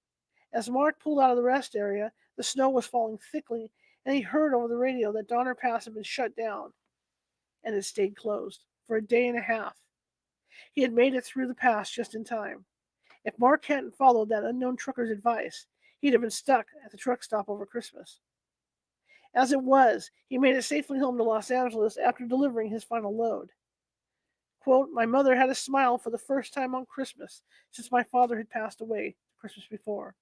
As Mark pulled out of the rest area, the snow was falling thickly, and he heard over the radio that Donner Pass had been shut down and had stayed closed for a day and a half. He had made it through the pass just in time. If Mark hadn't followed that unknown trucker's advice, he'd have been stuck at the truck stop over Christmas. As it was, he made it safely home to Los Angeles after delivering his final load. Quote, "My mother had a smile for the first time on Christmas since my father had passed away the Christmas before."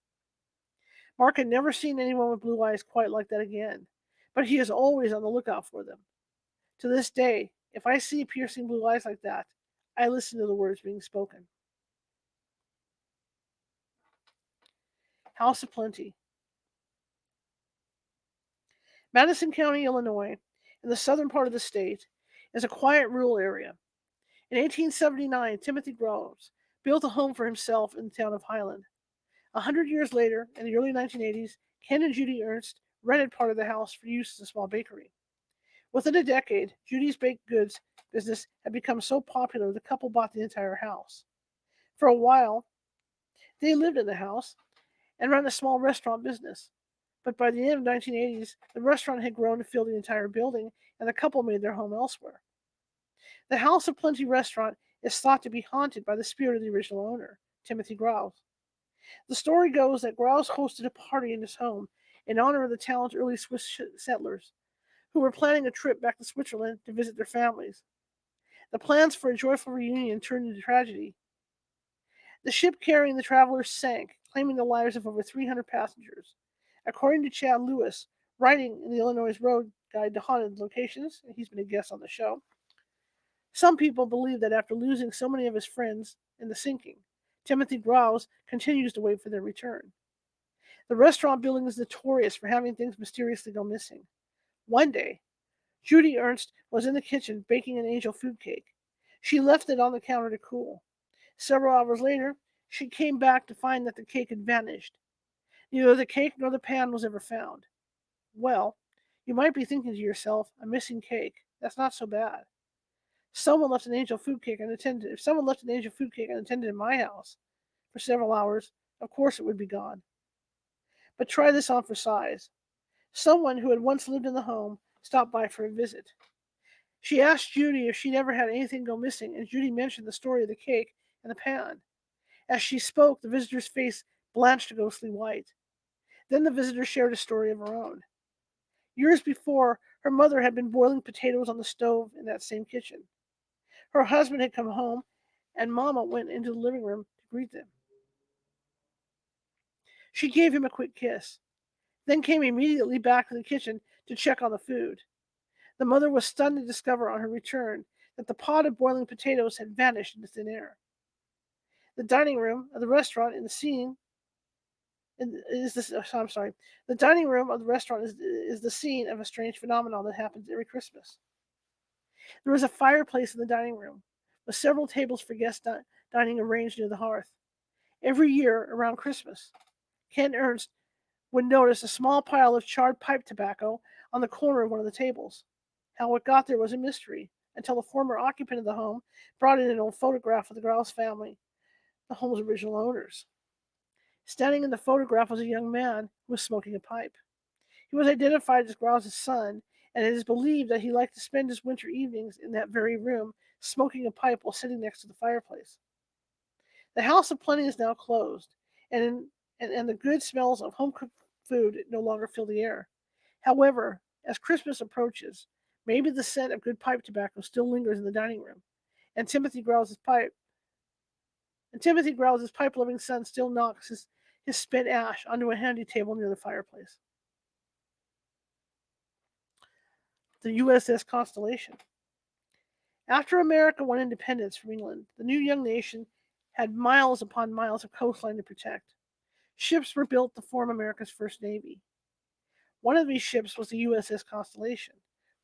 Mark had never seen anyone with blue eyes quite like that again, but he is always on the lookout for them. To this day, if I see piercing blue eyes like that, I listen to the words being spoken. House of Plenty. Madison County, Illinois, in the southern part of the state, is a quiet rural area. In 1879, Timothy Groves built a home for himself in the town of Highland. 100 years later, in the early 1980s, Ken and Judy Ernst rented part of the house for use as a small bakery. Within a decade, Judy's baked goods business had become so popular the couple bought the entire house. For a while, they lived in the house and ran a small restaurant business. But by the end of the 1980s, the restaurant had grown to fill the entire building, and the couple made their home elsewhere. The House of Plenty restaurant is thought to be haunted by the spirit of the original owner, Timothy Grouse. The story goes that Grouse hosted a party in his home in honor of the town's early Swiss settlers, who were planning a trip back to Switzerland to visit their families. The plans for a joyful reunion turned into tragedy. The ship carrying the travelers sank, claiming the lives of over 300 passengers. According to Chad Lewis, writing in the Illinois Road Guide to Haunted Locations, and he's been a guest on the show, some people believe that after losing so many of his friends in the sinking, Timothy Grouse continues to wait for their return. The restaurant building is notorious for having things mysteriously go missing. One day, Judy Ernst was in the kitchen baking an angel food cake. She left it on the counter to cool. Several hours later, she came back to find that the cake had vanished. Neither the cake nor the pan was ever found. Well, you might be thinking to yourself, a missing cake. That's not so bad. Someone left an angel food cake unattended. If someone left an angel food cake unattended in my house for several hours, Of course it would be gone. But try this on for size. Someone who had once lived in the home stopped by for a visit. She asked Judy if she'd ever had anything go missing, and Judy mentioned the story of the cake and the pan. As she spoke, the visitor's face blanched a ghostly white. Then the visitor shared a story of her own. Years before, her mother had been boiling potatoes on the stove in that same kitchen. Her husband had come home, and Mama went into the living room to greet them. She gave him a quick kiss, then came immediately back to the kitchen to check on the food. The mother was stunned to discover on her return that the pot of boiling potatoes had vanished into thin air. The dining room of the restaurant in the scene is this. I'm sorry. The dining room of the restaurant is the scene of a strange phenomenon that happens every Christmas. There was a fireplace in the dining room, with several tables for guest dining arranged near the hearth. Every year around Christmas, Ken Ernst would notice a small pile of charred pipe tobacco on the corner of one of the tables. How it got there was a mystery until the former occupant of the home brought in an old photograph of the Grouse family, the home's original owners. Standing in the photograph was a young man who was smoking a pipe. He was identified as Grouse's son, and it is believed that he liked to spend his winter evenings in that very room, smoking a pipe while sitting next to the fireplace. The House of Plenty is now closed, and the good smells of home cooked food no longer fill the air. However, as Christmas approaches, maybe the scent of good pipe tobacco still lingers in the dining room, and Timothy Grouse's pipe loving son still knocks his spent ash onto a handy table near the fireplace. The USS Constellation. After America won independence from England, the new young nation had miles upon miles of coastline to protect. Ships were built to form America's first navy. One of these ships was the USS Constellation.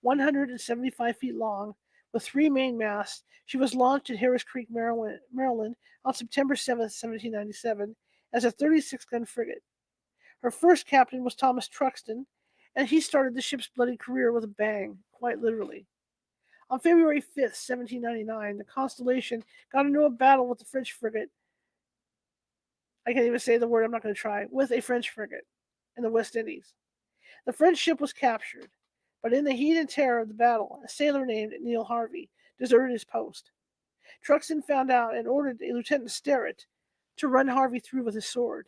175 feet long, with three main masts, she was launched at Harris Creek, Maryland on September 7, 1797, as a 36-gun frigate. Her first captain was Thomas Truxton, and he started the ship's bloody career with a bang, quite literally. On February 5th, 1799, the Constellation got into a battle with the French frigate. I can't even say the word, I'm not going to try. With a French frigate in the West Indies. The French ship was captured, but in the heat and terror of the battle, a sailor named Neil Harvey deserted his post. Truxton found out and ordered a Lieutenant Sterrett to run Harvey through with his sword.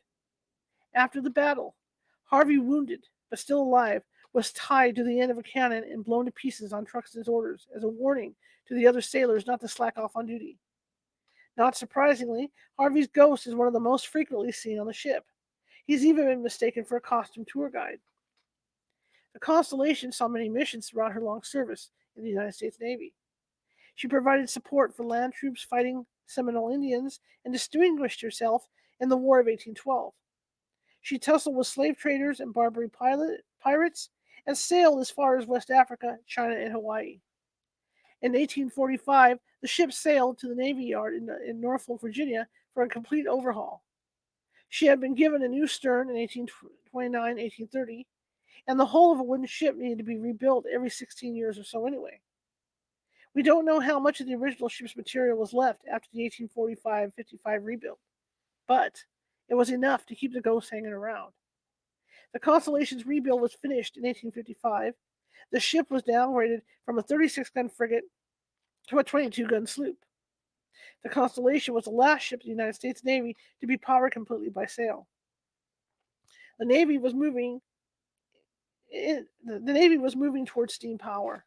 After the battle, Harvey, wounded but still alive, was tied to the end of a cannon and blown to pieces on Truxton's orders as a warning to the other sailors not to slack off on duty. Not surprisingly, Harvey's ghost is one of the most frequently seen on the ship. He's even been mistaken for a costume tour guide. The Constellation saw many missions throughout her long service in the United States Navy. She provided support for land troops fighting Seminole Indians and distinguished herself in the War of 1812. She tussled with slave traders and Barbary pirates and sailed as far as West Africa, China, and Hawaii. In 1845, the ship sailed to the Navy Yard in Norfolk, Virginia for a complete overhaul. She had been given a new stern in 1829, 1830, and the hull of a wooden ship needed to be rebuilt every 16 years or so anyway. We don't know how much of the original ship's material was left after the 1845-55 rebuild, but it was enough to keep the ghost hanging around. The Constellation's rebuild was finished in 1855. The ship was downgraded from a 36-gun frigate to a 22-gun sloop. The Constellation was the last ship of the United States Navy to be powered completely by sail. The Navy was moving towards steam power.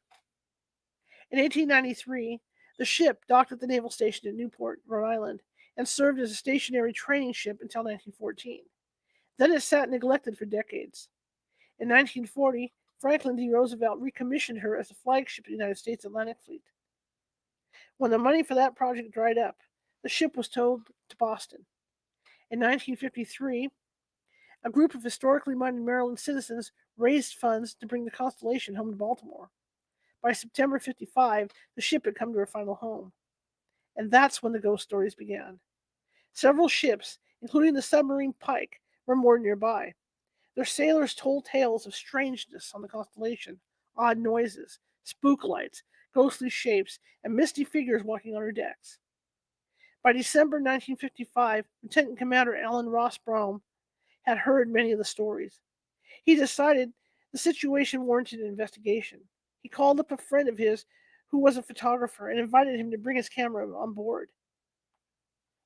In 1893, the ship docked at the naval station in Newport, Rhode Island, and served as a stationary training ship until 1914. Then it sat neglected for decades. In 1940, Franklin D. Roosevelt recommissioned her as a flagship of the United States Atlantic Fleet. When the money for that project dried up, the ship was towed to Boston. In 1953, a group of historically minded Maryland citizens raised funds to bring the Constellation home to Baltimore. By September 55, the ship had come to her final home. And that's when the ghost stories began. Several ships, including the submarine Pike, were moored nearby. Their sailors told tales of strangeness on the Constellation, odd noises, spook lights, ghostly shapes, and misty figures walking on her decks. By December 1955, Lieutenant Commander Alan Ross Brougham had heard many of the stories. He decided the situation warranted an investigation. He called up a friend of his who was a photographer and invited him to bring his camera on board.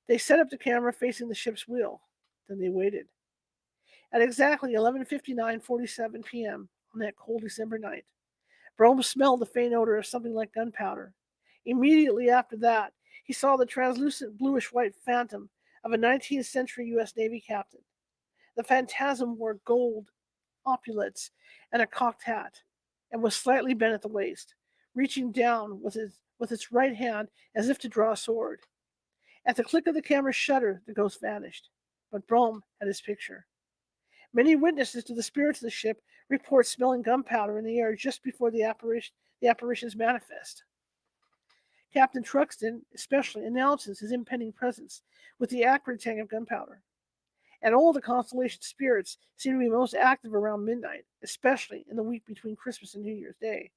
They set up the camera facing the ship's wheel. Then they waited. At exactly 11:59:47 p.m. on that cold December night, Brome smelled the faint odor of something like gunpowder. Immediately after that, he saw the translucent bluish-white phantom of a 19th century U.S. Navy captain. The phantasm wore gold opulets and a cocked hat, and was slightly bent at the waist, reaching down with its right hand as if to draw a sword. At the click of the camera's shutter, the ghost vanished. But Brome had his picture. Many witnesses to the spirits of the ship report smelling gunpowder in the air just before the apparitions manifest. Captain Truxton especially announces his impending presence with the acrid tang of gunpowder. And all the constellation spirits seem to be most active around midnight, especially in the week between Christmas and New Year's Day.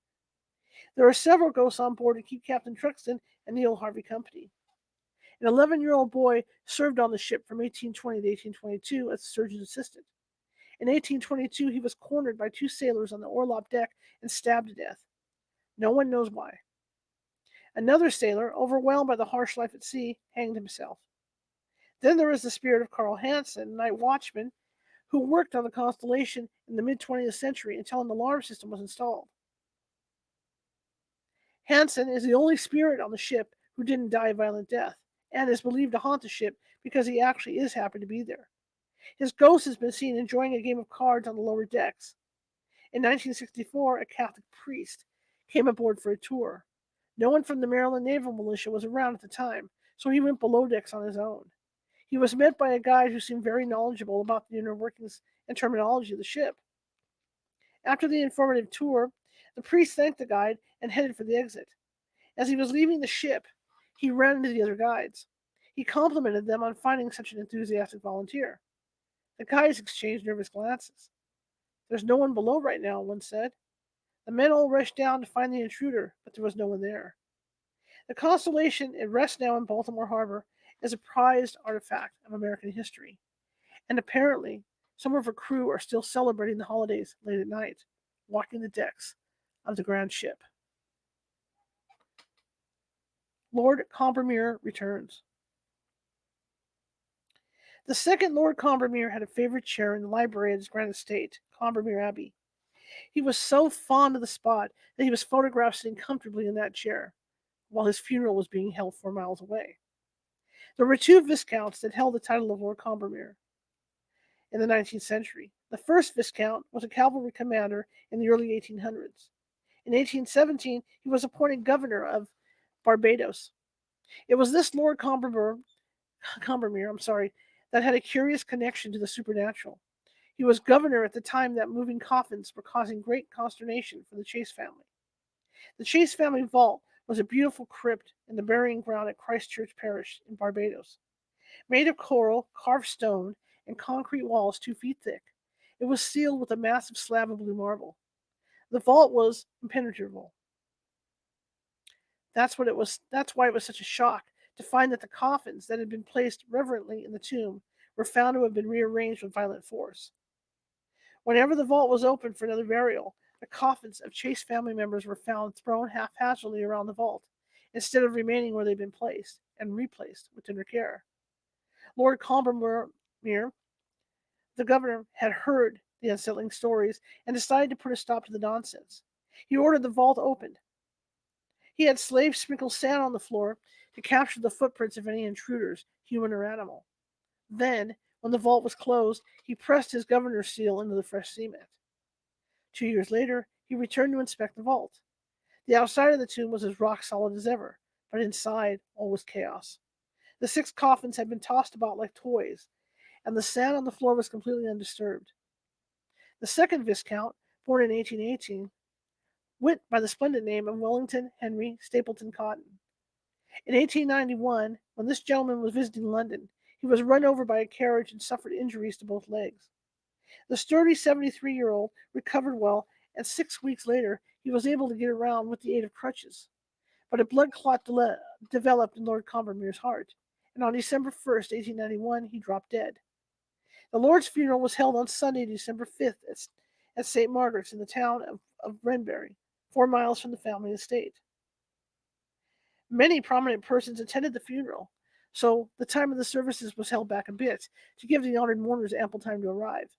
There are several ghosts on board to keep Captain Truxton and Neil Harvey company. An 11-year-old boy served on the ship from 1820 to 1822 as a surgeon's assistant. In 1822, he was cornered by two sailors on the orlop deck and stabbed to death. No one knows why. Another sailor, overwhelmed by the harsh life at sea, hanged himself. Then there is the spirit of Carl Hansen, night watchman, who worked on the Constellation in the mid-20th century until an alarm system was installed. Hansen is the only spirit on the ship who didn't die a violent death, and is believed to haunt the ship because he actually is happy to be there. His ghost has been seen enjoying a game of cards on the lower decks. In 1964, a Catholic priest came aboard for a tour. No one from the Maryland Naval Militia was around at the time, so he went below decks on his own. He was met by a guide who seemed very knowledgeable about the inner workings and terminology of the ship. After the informative tour, the priest thanked the guide and headed for the exit. As he was leaving the ship, he ran into the other guides. He complimented them on finding such an enthusiastic volunteer. The guides exchanged nervous glances. "There's no one below right now," one said. The men all rushed down to find the intruder, but there was no one there. The Constellation, it rests now in Baltimore Harbor, is a prized artifact of American history. And apparently, some of her crew are still celebrating the holidays late at night, walking the decks of the grand ship. Lord Combermere returns. The second Lord Combermere had a favorite chair in the library at his grand estate, Combermere Abbey. He was so fond of the spot that he was photographed sitting comfortably in that chair, while his funeral was being held 4 miles away. There were two viscounts that held the title of Lord Combermere in the 19th century. The first viscount was a cavalry commander in the early 1800s. In 1817, he was appointed governor of Barbados. It was this Lord Combermere, that had a curious connection to the supernatural. He was governor at the time that moving coffins were causing great consternation for the Chase family. The Chase family vault was a beautiful crypt in the burying ground at Christchurch Parish in Barbados. Made of coral, carved stone, and concrete walls 2 feet thick, it was sealed with a massive slab of blue marble. The vault was impenetrable. That's why it was such a shock to find that the coffins that had been placed reverently in the tomb were found to have been rearranged with violent force. Whenever the vault was opened for another burial, the coffins of Chase family members were found thrown haphazardly around the vault, instead of remaining where they'd been placed and replaced with tender care. Lord Combermere, the governor, had heard the unsettling stories and decided to put a stop to the nonsense. He ordered the vault opened. He had slaves sprinkle sand on the floor to capture the footprints of any intruders, human or animal. Then, when the vault was closed, he pressed his governor's seal into the fresh cement. 2 years later, he returned to inspect the vault. The outside of the tomb was as rock solid as ever, but inside all was chaos. The 6 coffins had been tossed about like toys, and the sand on the floor was completely undisturbed. The second Viscount, born in 1818, went by the splendid name of Wellington Henry Stapleton Cotton. In 1891, when this gentleman was visiting London, he was run over by a carriage and suffered injuries to both legs. The sturdy 73-year-old recovered well, and 6 weeks later, he was able to get around with the aid of crutches. But a blood clot developed in Lord Combermere's heart, and on December 1st, 1891, he dropped dead. The Lord's funeral was held on Sunday, December 5th at St. Margaret's in the town of Wrenbury, 4 miles from the family estate. Many prominent persons attended the funeral, so the time of the services was held back a bit to give the honored mourners ample time to arrive.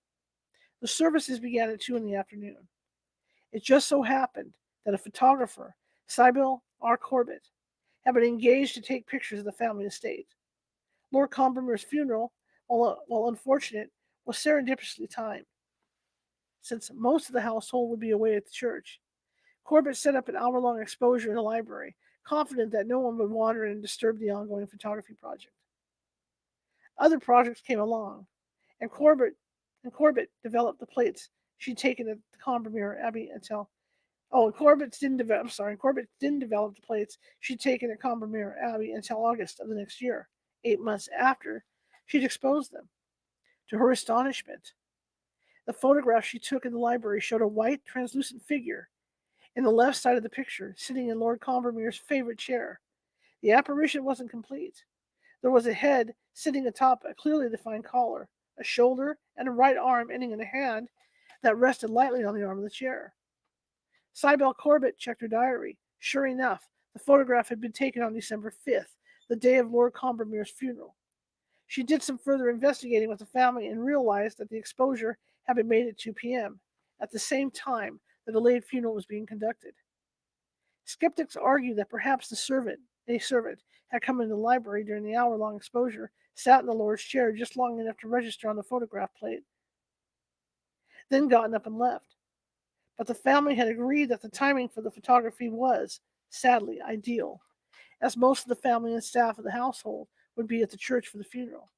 The services began at 2 in the afternoon. It just so happened that a photographer, Sybil R. Corbett, had been engaged to take pictures of the family estate. Lord Combermere's funeral, while unfortunate, was serendipitously timed, since most of the household would be away at the church. Corbett set up an hour-long exposure in the library, confident that no one would wander in and disturb the ongoing photography project. Other projects came along, and Corbett developed the plates she'd taken at the Combermere Abbey until Corbett didn't develop the plates she'd taken at Combermere Abbey until August of the next year, 8 months after she'd exposed them. To her astonishment, the photograph she took in the library showed a white, translucent figure in the left side of the picture, sitting in Lord Combermere's favorite chair. The apparition wasn't complete. There was a head sitting atop a clearly defined collar, a shoulder, and a right arm ending in a hand that rested lightly on the arm of the chair. Sybil Corbett checked her diary. Sure enough, the photograph had been taken on December 5th, the day of Lord Combermere's funeral. She did some further investigating with the family and realized that the exposure had been made at 2 p.m., at the same time the delayed funeral was being conducted. Skeptics argue that perhaps a servant, had come into the library during the hour-long exposure, sat in the Lord's chair just long enough to register on the photograph plate, then gotten up and left. But the family had agreed that the timing for the photography was, sadly, ideal, as most of the family and staff of the household would be at the church for the funeral.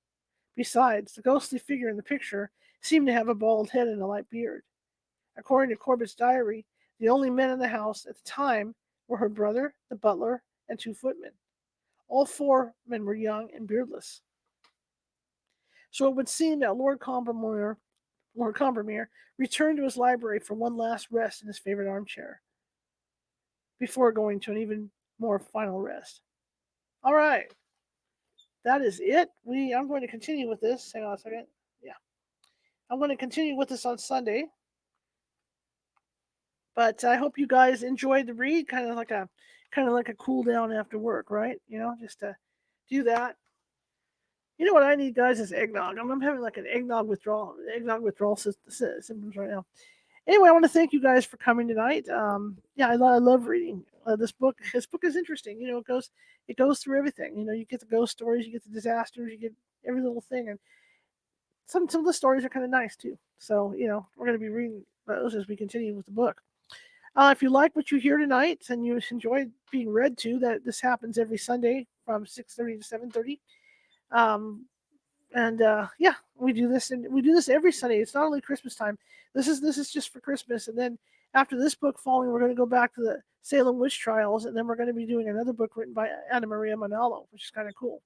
Besides, the ghostly figure in the picture seemed to have a bald head and a light beard. According to Corbett's diary, the only men in the house at the time were her brother, the butler, and 2 footmen. All 4 men were young and beardless. So it would seem that Lord Combermere returned to his library for one last rest in his favorite armchair before going to an even more final rest. All right, that is it. I'm going to continue with this. Hang on a second. Yeah, I'm going to continue with this on Sunday. But I hope you guys enjoyed the read, kind of like a cool down after work, right? Just to do that. You know what I need, guys, is eggnog. I'm having like an eggnog withdrawal symptoms right now. Anyway, I want to thank you guys for coming tonight. I love reading this book. This book is interesting. It goes through everything. You get the ghost stories, you get the disasters, you get every little thing, and some of the stories are kind of nice too. So we're going to be reading those as we continue with the book. If you like what you hear tonight and you enjoy being read to, that this happens every Sunday from 6:30 to 7:30. We do this, and we do this every Sunday. It's not only Christmas time. This is just for Christmas, and then after this book falling, we're going to go back to the Salem witch trials, and then we're going to be doing another book written by Anna Maria Manalo, which is kind of cool.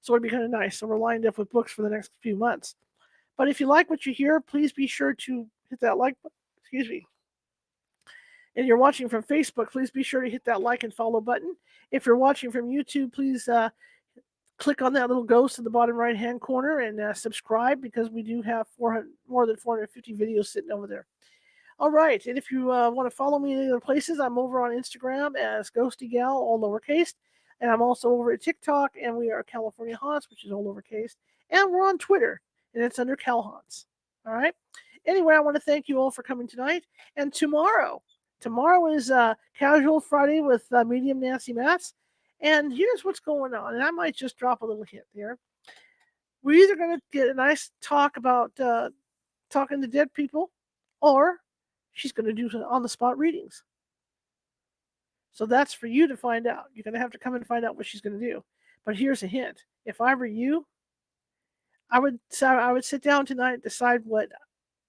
So it'd be kind of nice. So we're lined up with books for the next few months. But if you like what you hear, please be sure to hit that like button. Excuse me. And you're watching from Facebook, please be sure to hit that like and follow button. If you're watching from YouTube, please click on that little ghost in the bottom right-hand corner and subscribe, because we do have more than 450 videos sitting over there. All right, and if you want to follow me in other places, I'm over on Instagram as Ghosty Gal, all lowercase, and I'm also over at TikTok, and we are California Haunts, which is all lowercase, and we're on Twitter, and it's under Cal Haunts. All right. Anyway, I want to thank you all for coming tonight, and tomorrow is Casual Friday with Medium Nancy Matz. And here's what's going on, and I might just drop a little hint there. We're either going to get a nice talk about talking to dead people, or she's going to do on-the-spot readings. So that's for you to find out. You're going to have to come and find out what she's going to do. But here's a hint. If I were you, I would sit down tonight and decide what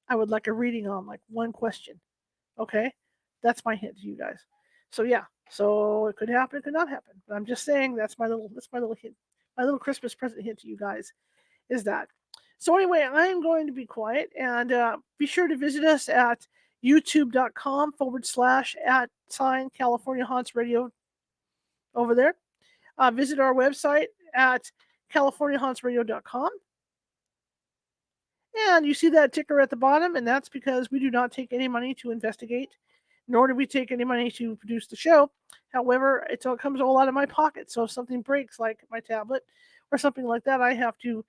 I would like a reading on, like one question. Okay? That's my hint to you guys. So yeah. So it could happen, it could not happen. But I'm just saying that's my little hint. My little Christmas present hint to you guys is that. So anyway, I am going to be quiet, and be sure to visit us at youtube.com/@California Haunts Radio over there. Visit our website at CaliforniaHauntsRadio.com. And you see that ticker at the bottom, and that's because we do not take any money to investigate, nor do we take any money to produce the show. However, it all comes all out of my pocket. So if something breaks, like my tablet or something like that, I have to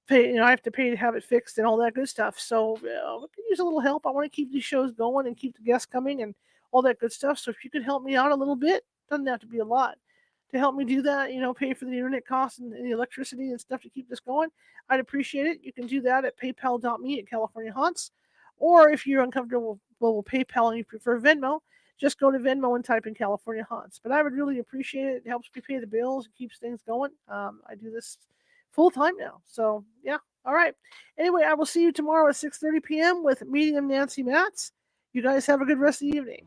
pay. I have to pay to have it fixed and all that good stuff. So we could use a little help. I want to keep these shows going and keep the guests coming and all that good stuff. So if you could help me out a little bit, doesn't have to be a lot, to help me do that, pay for the internet costs and the electricity and stuff to keep this going, I'd appreciate it. You can do that at paypal.me at California Haunts. Or if you're uncomfortable with PayPal and you prefer Venmo, just go to Venmo and type in California Haunts. But I would really appreciate it. It helps me pay the bills, it keeps things going. I do this full time now. So, yeah. All right. Anyway, I will see you tomorrow at 6:30 p.m. with Medium Nancy Matz. You guys have a good rest of the evening.